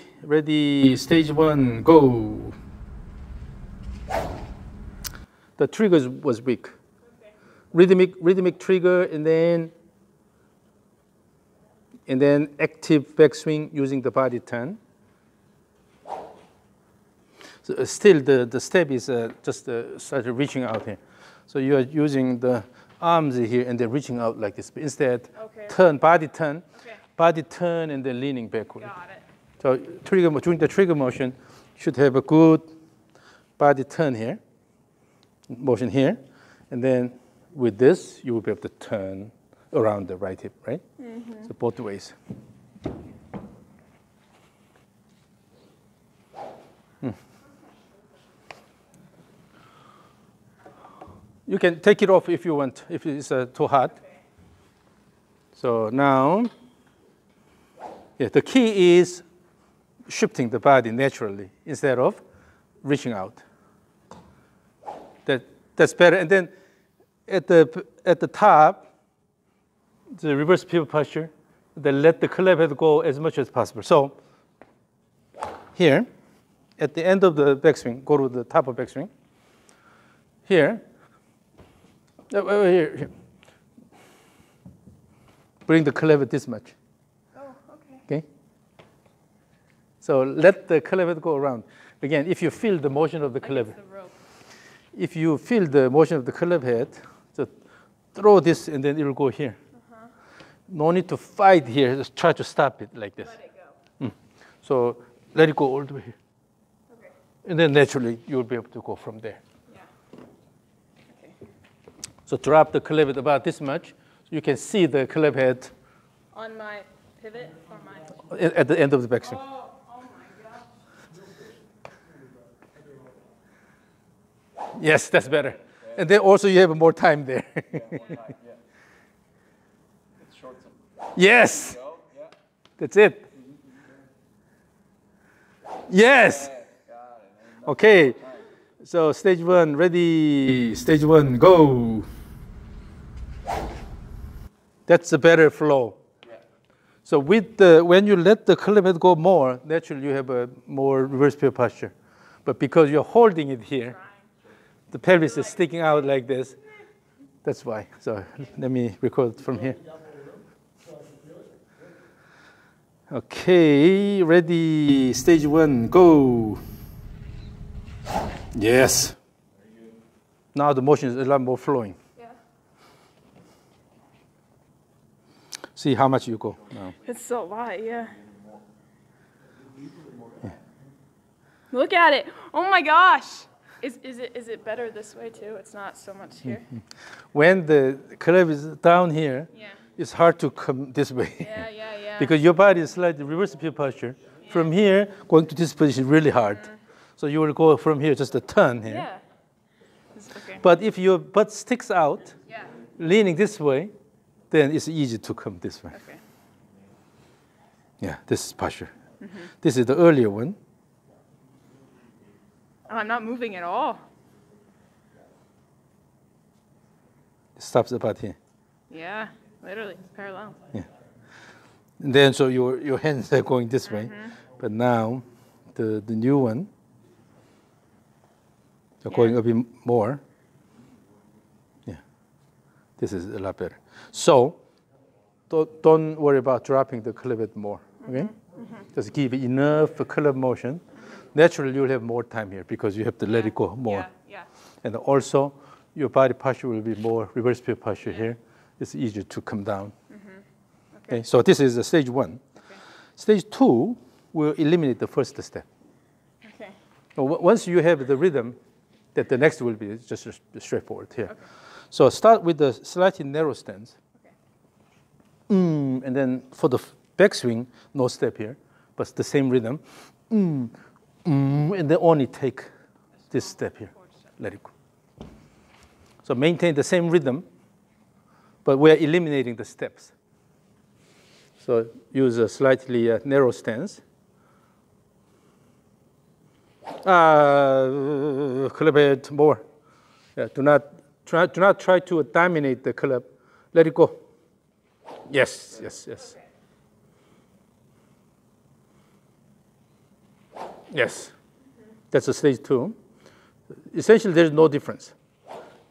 stage one, go. The trigger was weak. Okay. Rhythmic trigger, and then active backswing using the body turn. So still, the step is just started reaching out here. So you are using the arms here and then reaching out like this. But instead, body turn, and then leaning backward. Got it. So during the trigger motion, you should have a good body turn here, motion here, and then with this, you will be able to turn around the right hip, right? So both ways. You can take it off if you want, if it's too hot. So now, yeah, the key is shifting the body naturally instead of reaching out. That's better. And then at the top, the reverse pivot posture, then let the club head go as much as possible. So here, at the end of the backswing, go to the top of backswing. Here, here. Bring the club head this much. Oh, okay. Okay? So let the club head go around. Again, if you feel the motion of the club head, if you feel the motion of the club head, just throw this and then it will go here. No need to fight here. Just try to stop it like this. Let it go. So let it go all the way here. Okay. And then naturally you'll be able to go from there. Yeah. Okay. So drop the club head about this much. So you can see the club head On my pivot or my. at the end of the backswing. Oh my gosh. Yes, that's better. And then also you have more time there. Yeah, more time, yeah. It's short. Yes, Go, yeah. that's it. Yes. Yeah, got it. Okay. So stage one, ready. Stage one, go. That's a better flow. Yeah. So with the, when you let the club head go more, naturally you have a more reverse pivot posture. But because you're holding it here, the pelvis is sticking out like this. That's why. So let me record from here. Okay, ready. Stage one, go. Yes. Now the motion is a lot more flowing. Yeah. See how much you go now. It's so light, yeah. Look at it. Oh my gosh. Is it better this way too? It's not so much here. When the club is down here, Yeah. it's hard to come this way. Yeah, yeah, yeah. Because your body is slightly reverse pivot posture. Yeah. From here, going to this position is really hard. So you will go from here, just a turn here. Yeah. Okay. But if your butt sticks out, Yeah. leaning this way, then it's easy to come this way. Okay. Yeah, this is posture. This is the earlier one. Oh, I'm not moving at all. It stops about here. Yeah, literally parallel. And then so your hands are going this way. But now the new one, they're going a bit more. Yeah, this is a lot better. So don't worry about dropping the club head more. Okay, just give it enough club motion. Naturally, you'll have more time here because you have to let it go more. Yeah, And also, your body posture will be more reverse pivot posture here. It's easier to come down. Okay, so this is stage one. Okay. Stage two will eliminate the first step. Okay. So once you have the rhythm, that the next will be just straightforward here. Okay. So start with the slightly narrow stance. Okay. And then for the backswing, no step here, but the same rhythm. And then only take this step here. Let it go. So maintain the same rhythm, but we're eliminating the steps. So use a slightly narrow stance. Club head more. Yeah, do not try to dominate the club. Let it go. Yes, yes, yes. Yes, that's a stage two. Essentially, there's no difference.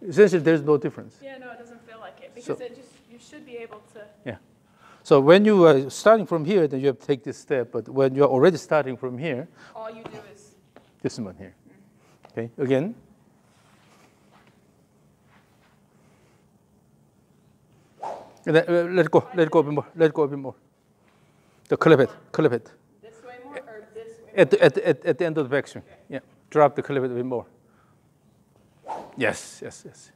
Essentially, there's no difference. Yeah, no, it doesn't feel like it because you should be able to. Yeah. So when you are starting from here, then you have to take this step. But when you're already starting from here, All you do is. this one here. Okay, again. And then, let it go a bit more, let it go a bit more. The club head. This way more or this way? At the end of the backswing. Yeah, drop the club head a bit more. Yes, yes, yes.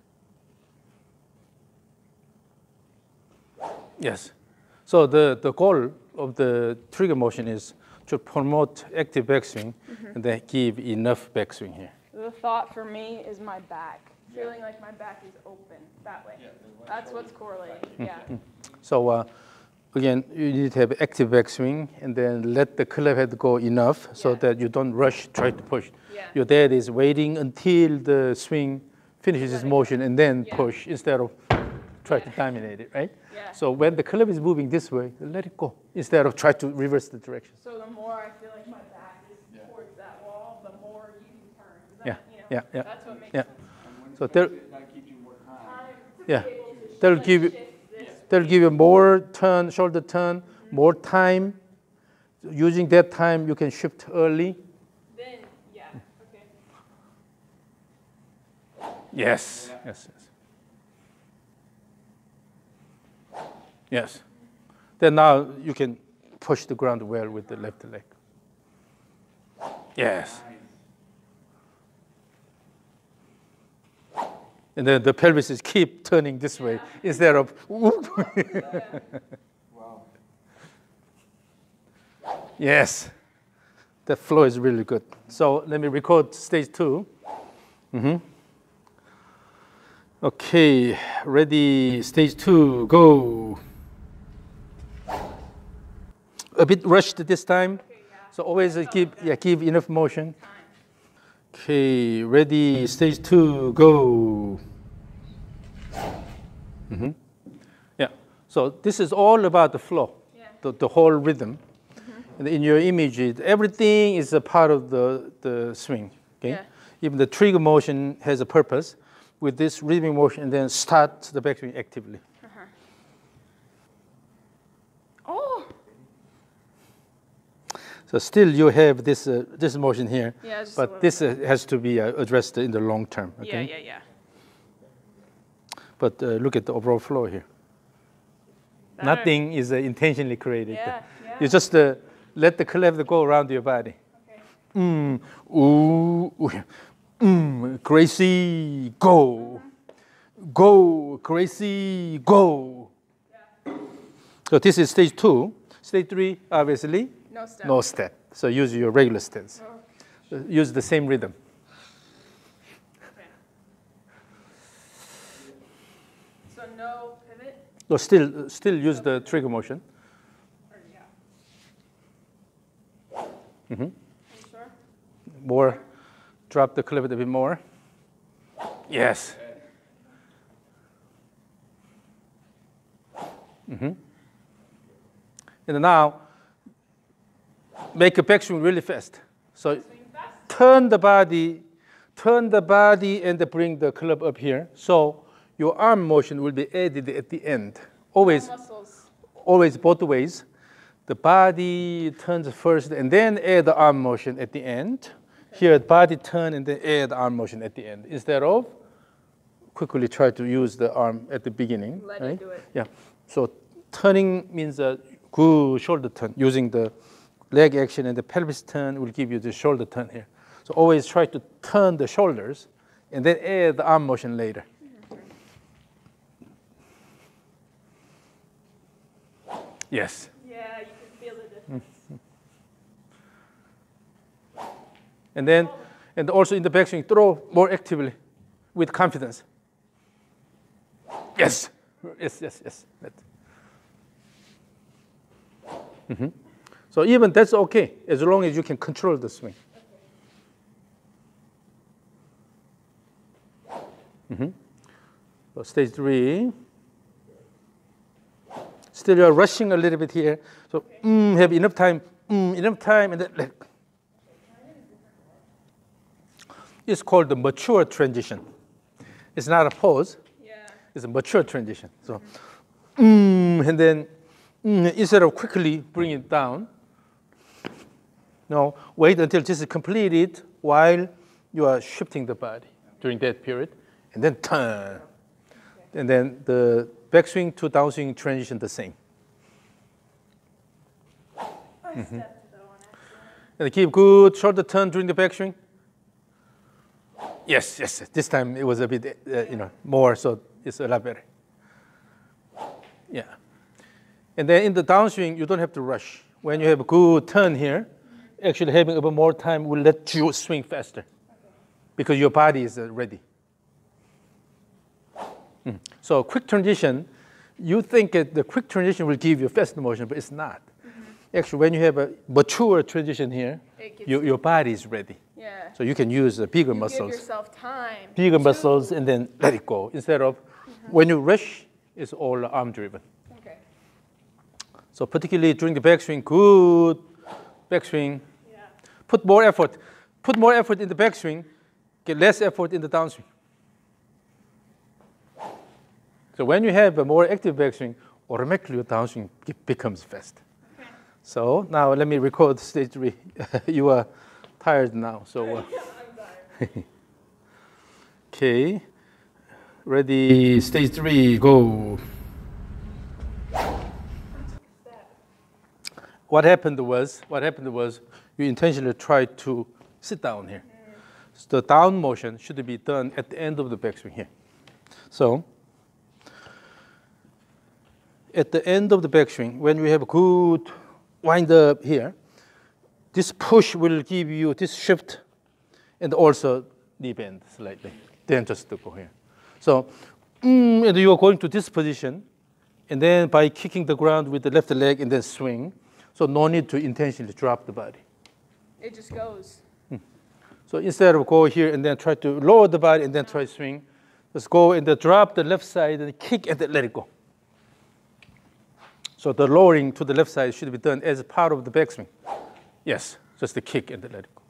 Yes. So the goal of the trigger motion is to promote active backswing and then give enough backswing here. The thought for me is my back. Feeling like my back is open that way. That's what's correlating. Yeah. So again, you need to have active backswing and then let the club head go enough so that you don't rush, try to push. Yeah. Your dad is waiting until the swing finishes its motion and then push instead of try to dominate it, right? Yeah. So when the club is moving this way, let it go instead of try to reverse the direction. So the more I feel like my back is towards that wall, the more you can turn. Yeah, You know, yeah. That's what makes Yeah. sense. So they'll, That gives you more time. yeah, they'll give you more turn, shoulder turn, more time. Using that time, you can shift early. Then, yeah, okay. Yes, yes, yes. Yes. Then now you can push the ground well with the left leg. Yes. And then the pelvis is keep turning this way instead of whoop. Wow. Yes. The flow is really good. So let me record stage 2. Okay, ready, stage 2, go. A bit rushed this time, so always give enough motion. Okay, ready, stage 2, go. Yeah, so this is all about the flow, the whole rhythm. And in your image, everything is a part of the swing. Okay, Yeah. even the trigger motion has a purpose with this rhythmic motion, and then start the backswing actively. Oh! So still you have this this motion here, Yeah, just a but little this has to be addressed in the long term. Okay? Yeah. But look at the overall flow here. Better. Nothing is intentionally created. Yeah. You just let the club go around your body. Okay. Gracie, go. Go, Gracie, go. Yeah. So this is stage 2. Stage 3, obviously, No step. no step. So use your regular stance. Use the same rhythm. Okay. So no pivot? So still use the trigger motion. Or, yeah. Are you sure? More, drop the club a bit more. Yes. And now, make a backswing really fast. So turn the body and bring the club up here. So your arm motion will be added at the end. Always both ways. The body turns first and then add the arm motion at the end. Here, body turn and then add the arm motion at the end. Instead of quickly try to use the arm at the beginning. Let right? it do it. Yeah. So turning means a good shoulder turn. Using the leg action and the pelvis turn will give you the shoulder turn here. So always try to turn the shoulders and then add the arm motion later. Yes. Yeah, you can feel the difference. And then, and also in the backswing, throw more actively with confidence. Yes. Yes. So even that's okay, as long as you can control the swing. So stage 3. Still you're rushing a little bit here. So have enough time, and then let. It's called the mature transition. It's not a pause. Yeah. It's a mature transition. So, and then instead of quickly bring it down, no, wait until this is completed while you are shifting the body during that period, and then turn. And then the backswing to downswing transition the same. I stepped though on accident. And keep good shoulder turn during the backswing. Yes. This time it was a bit, more, so it's a lot better. Yeah. And then in the downswing, you don't have to rush. when you have a good turn here, actually having a bit more time will let you swing faster because your body is ready. So quick transition, you think that the quick transition will give you fast motion, but it's not. Actually, when you have a mature transition here, your body is ready. Yeah. So you can use the bigger You muscles. give yourself time. Bigger muscles and then let it go. Instead of when you rush, it's all arm driven. Okay. So particularly during the backswing, good backswing. Yeah. Put more effort. Put more effort in the backswing, get less effort in the downswing. So when you have a more active backswing, automatically your downswing becomes fast. Okay. So now let me record stage 3. You are tired now, so. I'm tired. Okay, ready, stage 3, go. What happened was you intentionally tried to sit down here. So the down motion should be done at the end of the backswing here. So at the end of the backswing, when we have a good wind up here, this push will give you this shift and also knee bend slightly. Then just to go here. So and you are going to this position, and then by kicking the ground with the left leg and then swing, so no need to intentionally drop the body. It just goes. So instead of go here and then try to lower the body and then try to swing, just go and then drop the left side and kick and then let it go. So the lowering to the left side should be done as part of the backswing. Yes, just the kick and then let it go.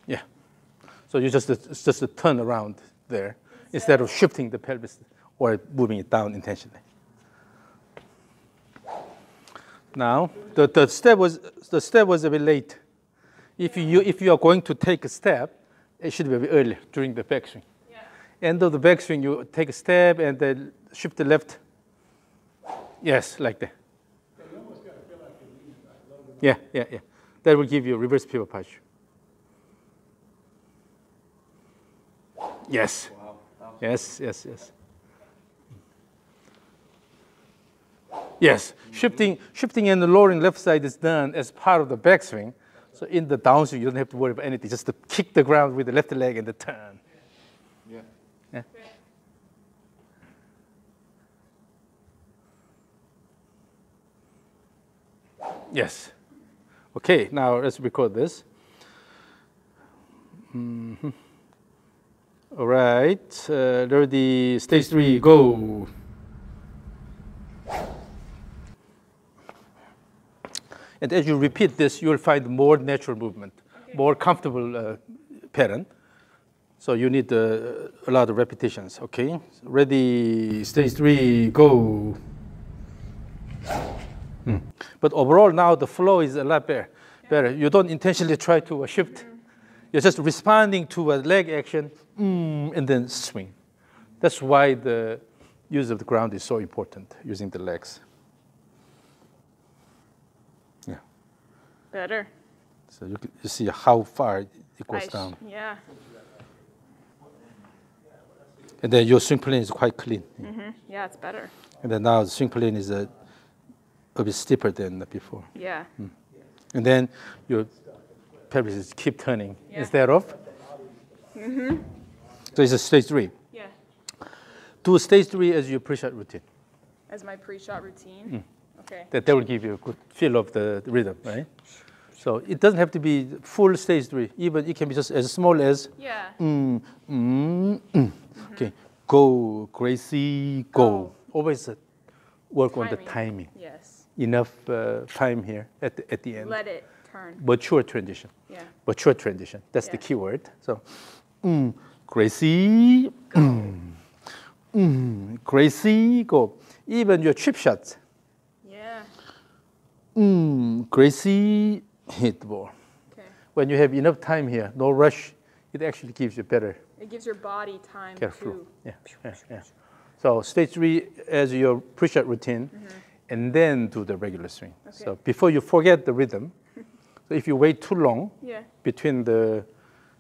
Yeah. So you just a turn around there instead of shifting the pelvis or moving it down intentionally. Now the step was a bit late. If you are going to take a step, it should be a bit early during the backswing. Yeah. End of the backswing, you take a step and then shift the left. Yes, like that. You almost got to feel like you're leaning back. Yeah. That will give you a reverse pivot posture. Yes. Wow. Yes. Yes. Shifting and lowering left side is done as part of the backswing. So in the downswing, you don't have to worry about anything. Just to kick the ground with the left leg and the turn. Yeah. Yeah. Yes. Okay, now let's record this. All right, ready, stage 3, go. And as you repeat this, you'll find more natural movement, more comfortable pattern. So you need a lot of repetitions, okay? Ready, stage 3, go. But overall now the flow is a lot better. You don't intentionally try to shift. You're just responding to a leg action and then swing. That's why the use of the ground is so important, using the legs. Yeah. Better. So you see how far it goes down. Yeah. And then your swing plane is quite clean. Yeah, it's better. And then now the swing plane is a bit steeper than before. Yeah. And then your pelvis is keep turning instead of. So it's a stage 3. Yeah. Do stage 3 as your pre-shot routine. As my pre-shot routine. Okay. That will give you a good feel of the rhythm, right? So it doesn't have to be full stage 3. Even it can be just as small as. Yeah. Okay, go, Gracie, go. Always work on the timing. Yes. Enough time here at the end. Let it turn. Mature transition. Yeah. Mature transition. That's the key word. So, Gracie, Gracie, go. Even your chip shots. Yeah. Gracie, hit the ball. Okay. When you have enough time here, no rush, it actually gives you better. It gives your body time Get to. through. Yeah. So stage 3 as your pre-shot routine, and then do the regular swing. Okay. So before you forget the rhythm, so if you wait too long between the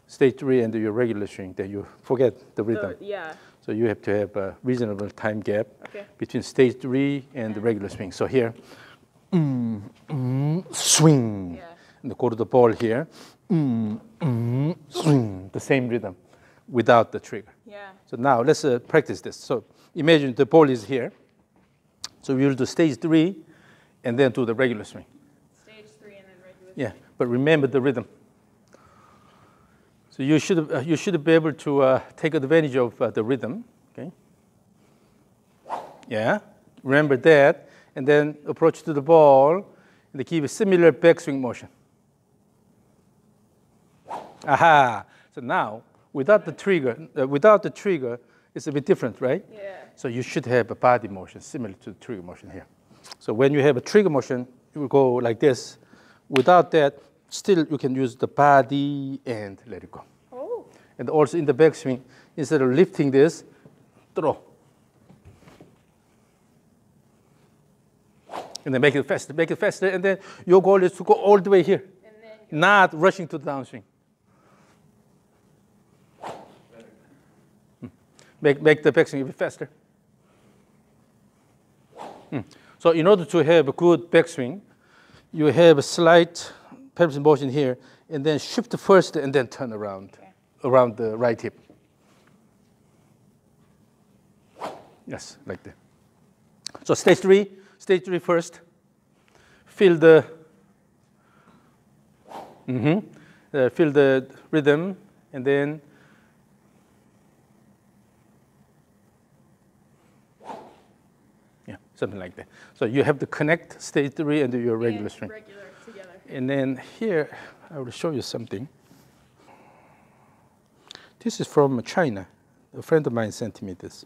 stage 3 and your regular swing, then you forget the rhythm. Yeah. So you have to have a reasonable time gap Okay. between stage 3 and the regular swing. So here, swing. Yeah. And go to the ball here, swing, the same rhythm without the trigger. Yeah. So now let's practice this. So imagine the ball is here. So we'll do stage 3 and then do the regular swing. Stage 3 and then regular. Yeah, but remember the rhythm. So you should be able to take advantage of the rhythm. Okay. Yeah, remember that, and then approach to the ball and give a similar backswing motion. Aha! So now, without the trigger, it's a bit different, right? Yeah. So you should have a body motion similar to the trigger motion here. So when you have a trigger motion, you will go like this. Without that, still you can use the body and let it go. Oh. And also in the backswing, instead of lifting this, throw. And then make it faster, and then your goal is to go all the way here, And then not rushing to the downswing. Make the backswing a bit faster. So in order to have a good backswing, you have a slight pelvis motion here, and then shift first and then turn around, around the right hip. Yes, like that. So stage 3 first. Feel the rhythm, and then something like that. So you have to connect stage 3 and do your regular swing. regular together. And then here, I will show you something. This is from China. A friend of mine sent me this.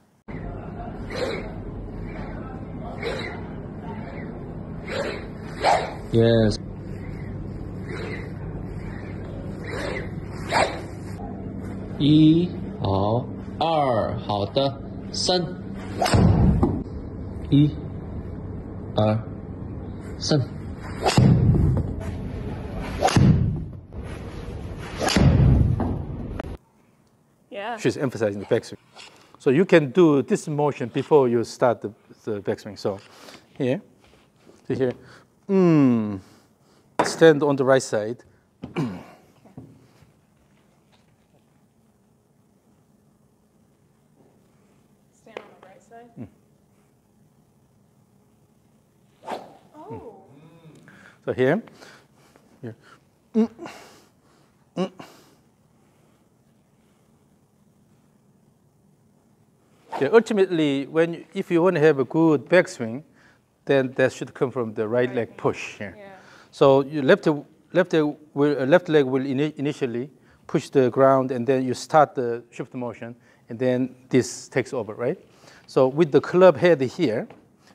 Yes. 一好，二好的，三，一，二，三。Yeah. She's emphasizing the backswing. So you can do this motion before you start the backswing. So here, stand on the right side. Stand on the right side. Oh. So here. Yeah, ultimately, if you want to have a good backswing, then that should come from the right leg push here. Yeah. So your left leg will initially push the ground, and then you start the shift motion, and then this takes over, right? So with the club head here,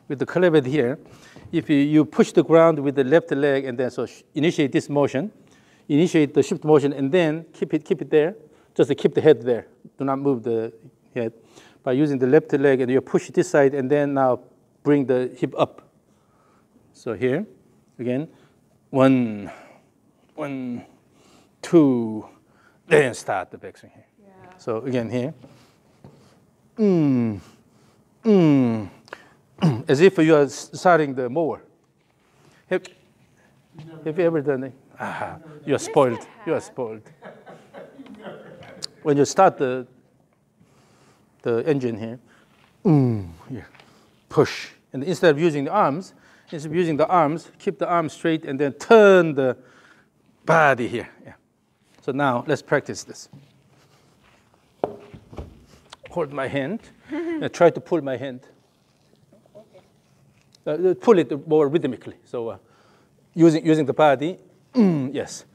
if you push the ground with the left leg, and then so initiate this motion, initiate the shift motion, and then keep it there. Just keep the head there. Do not move the head. By using the left leg, and you push this side, and then now bring the hip up. So here, again, 1, 2, then start the backswing here. Yeah. So again here, as if you are starting the mower. Have you ever done it? You are spoiled. You are spoiled. When you start the engine here, push. And instead of using the arms, keep the arms straight and then turn the body here. Yeah. So now let's practice this. Hold my hand and try to pull my hand. Pull it more rhythmically. So using the body, yes.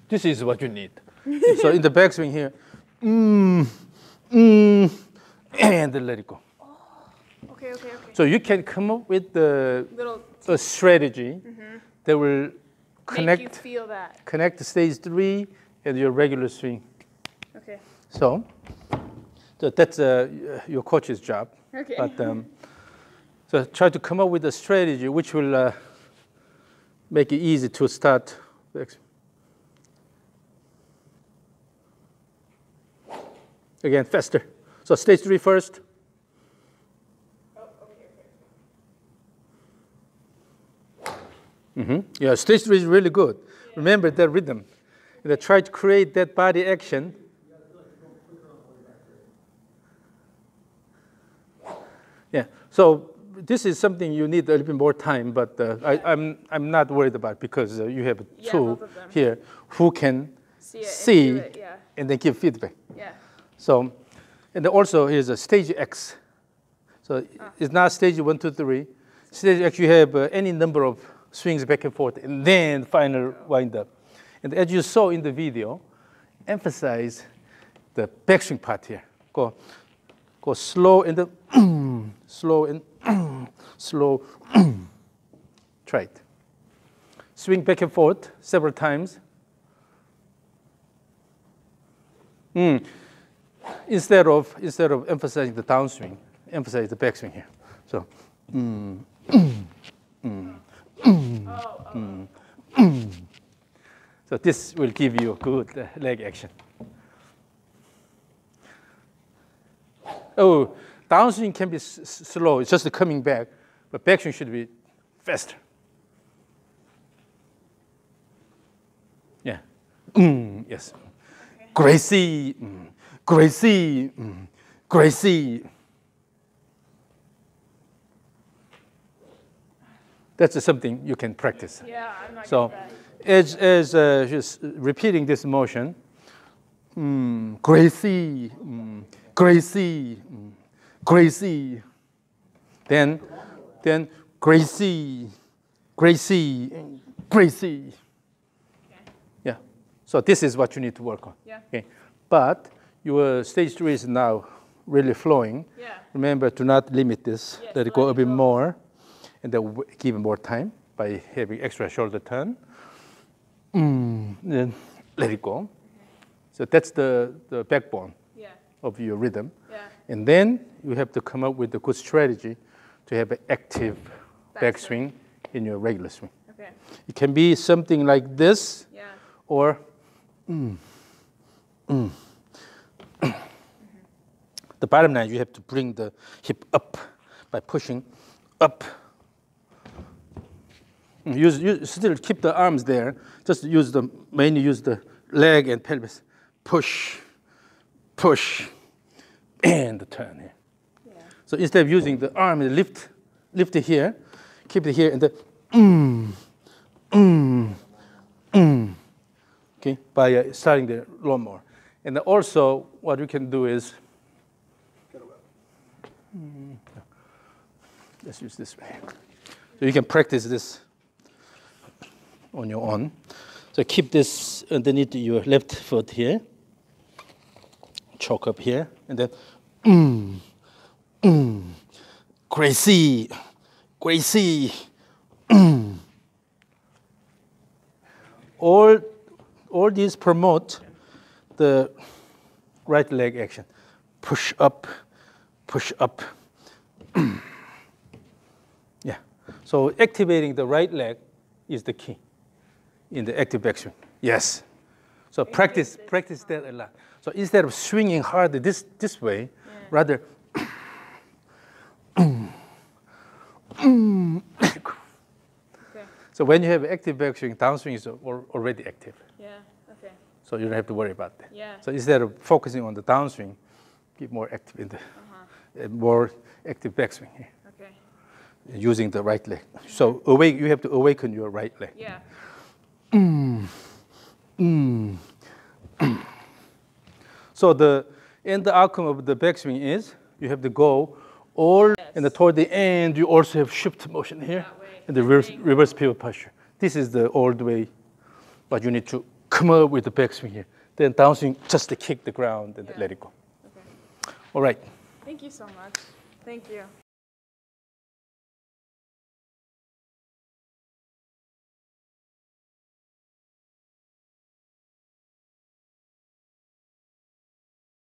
This is what you need. So in the backswing here, and then let it go. Okay. So you can come up with a strategy that will Make you feel that. connect the stage 3 and your regular swing. Okay. So that's your coach's job. Okay. But so try to come up with a strategy which will make it easy to start. Again, faster. So stage 3 first. Yeah, stage 3 is really good. Yeah. Remember that rhythm. Try to create that body action. Yeah, so this is something you need a little bit more time, but I'm not worried about because you have two here who can see it, yeah. And then give feedback. Yeah. So, and then also here's a stage X. So it's not stage 1, 2, 3. Stage X, you have any number of swings back and forth, and then final wind up. And as you saw in the video, emphasize the backswing part here. Go slow and then slow and slow. Try it. Swing back and forth several times. Instead of emphasizing the downswing, emphasize the backswing here. So. So this will give you a good leg action. Oh, downswing can be slow. It's just coming back, but backswing should be faster. Yeah. Yes. Okay. Gracie. Gracie. Gracie. That's something you can practice. Yeah, I'm not so, good at as just repeating this motion, Gracie, Gracie, Gracie, then Gracie, Gracie, Gracie. Okay. Yeah. So this is what you need to work on. Yeah. Okay. But your stage 3 is now really flowing. Yeah. Remember to not limit this. Yes, let it go a bit more. And then give more time by having extra shoulder turn. Then let it go. So that's the backbone of your rhythm. Yeah. And then you have to come up with a good strategy to have an active backswing in your regular swing. Okay. It can be something like this, or the bottom line, you have to bring the hip up by pushing up. You still keep the arms there. Just mainly use the leg and pelvis. Push, push, and the turn here. Yeah. So instead of using the arm, lift it here, keep it here, and then okay, by starting the lawnmower. And then also, what you can do is, let's use this way. So you can practice this on your own. So keep this underneath your left foot here. Choke up here, and then Gracie, Gracie. All these promote the right leg action. Push up, push up. Yeah. So activating the right leg is the key in the active backswing. Yes. So practice that a lot. So instead of swinging hard this way, rather So when you have active backswing, downswing is already active. Yeah. Okay. So you don't have to worry about that. Yeah. So instead of focusing on the downswing, get more active in the more active backswing here. Okay. Using the right leg. So you have to awaken your right leg. Yeah. So the outcome of the backswing is you have to go all, and toward the end you also have shift motion here and the reverse pivot posture. This is the old way, but you need to come up with the backswing here. Then downswing, just to kick the ground and let it go. Okay. All right. Thank you so much. Thank you.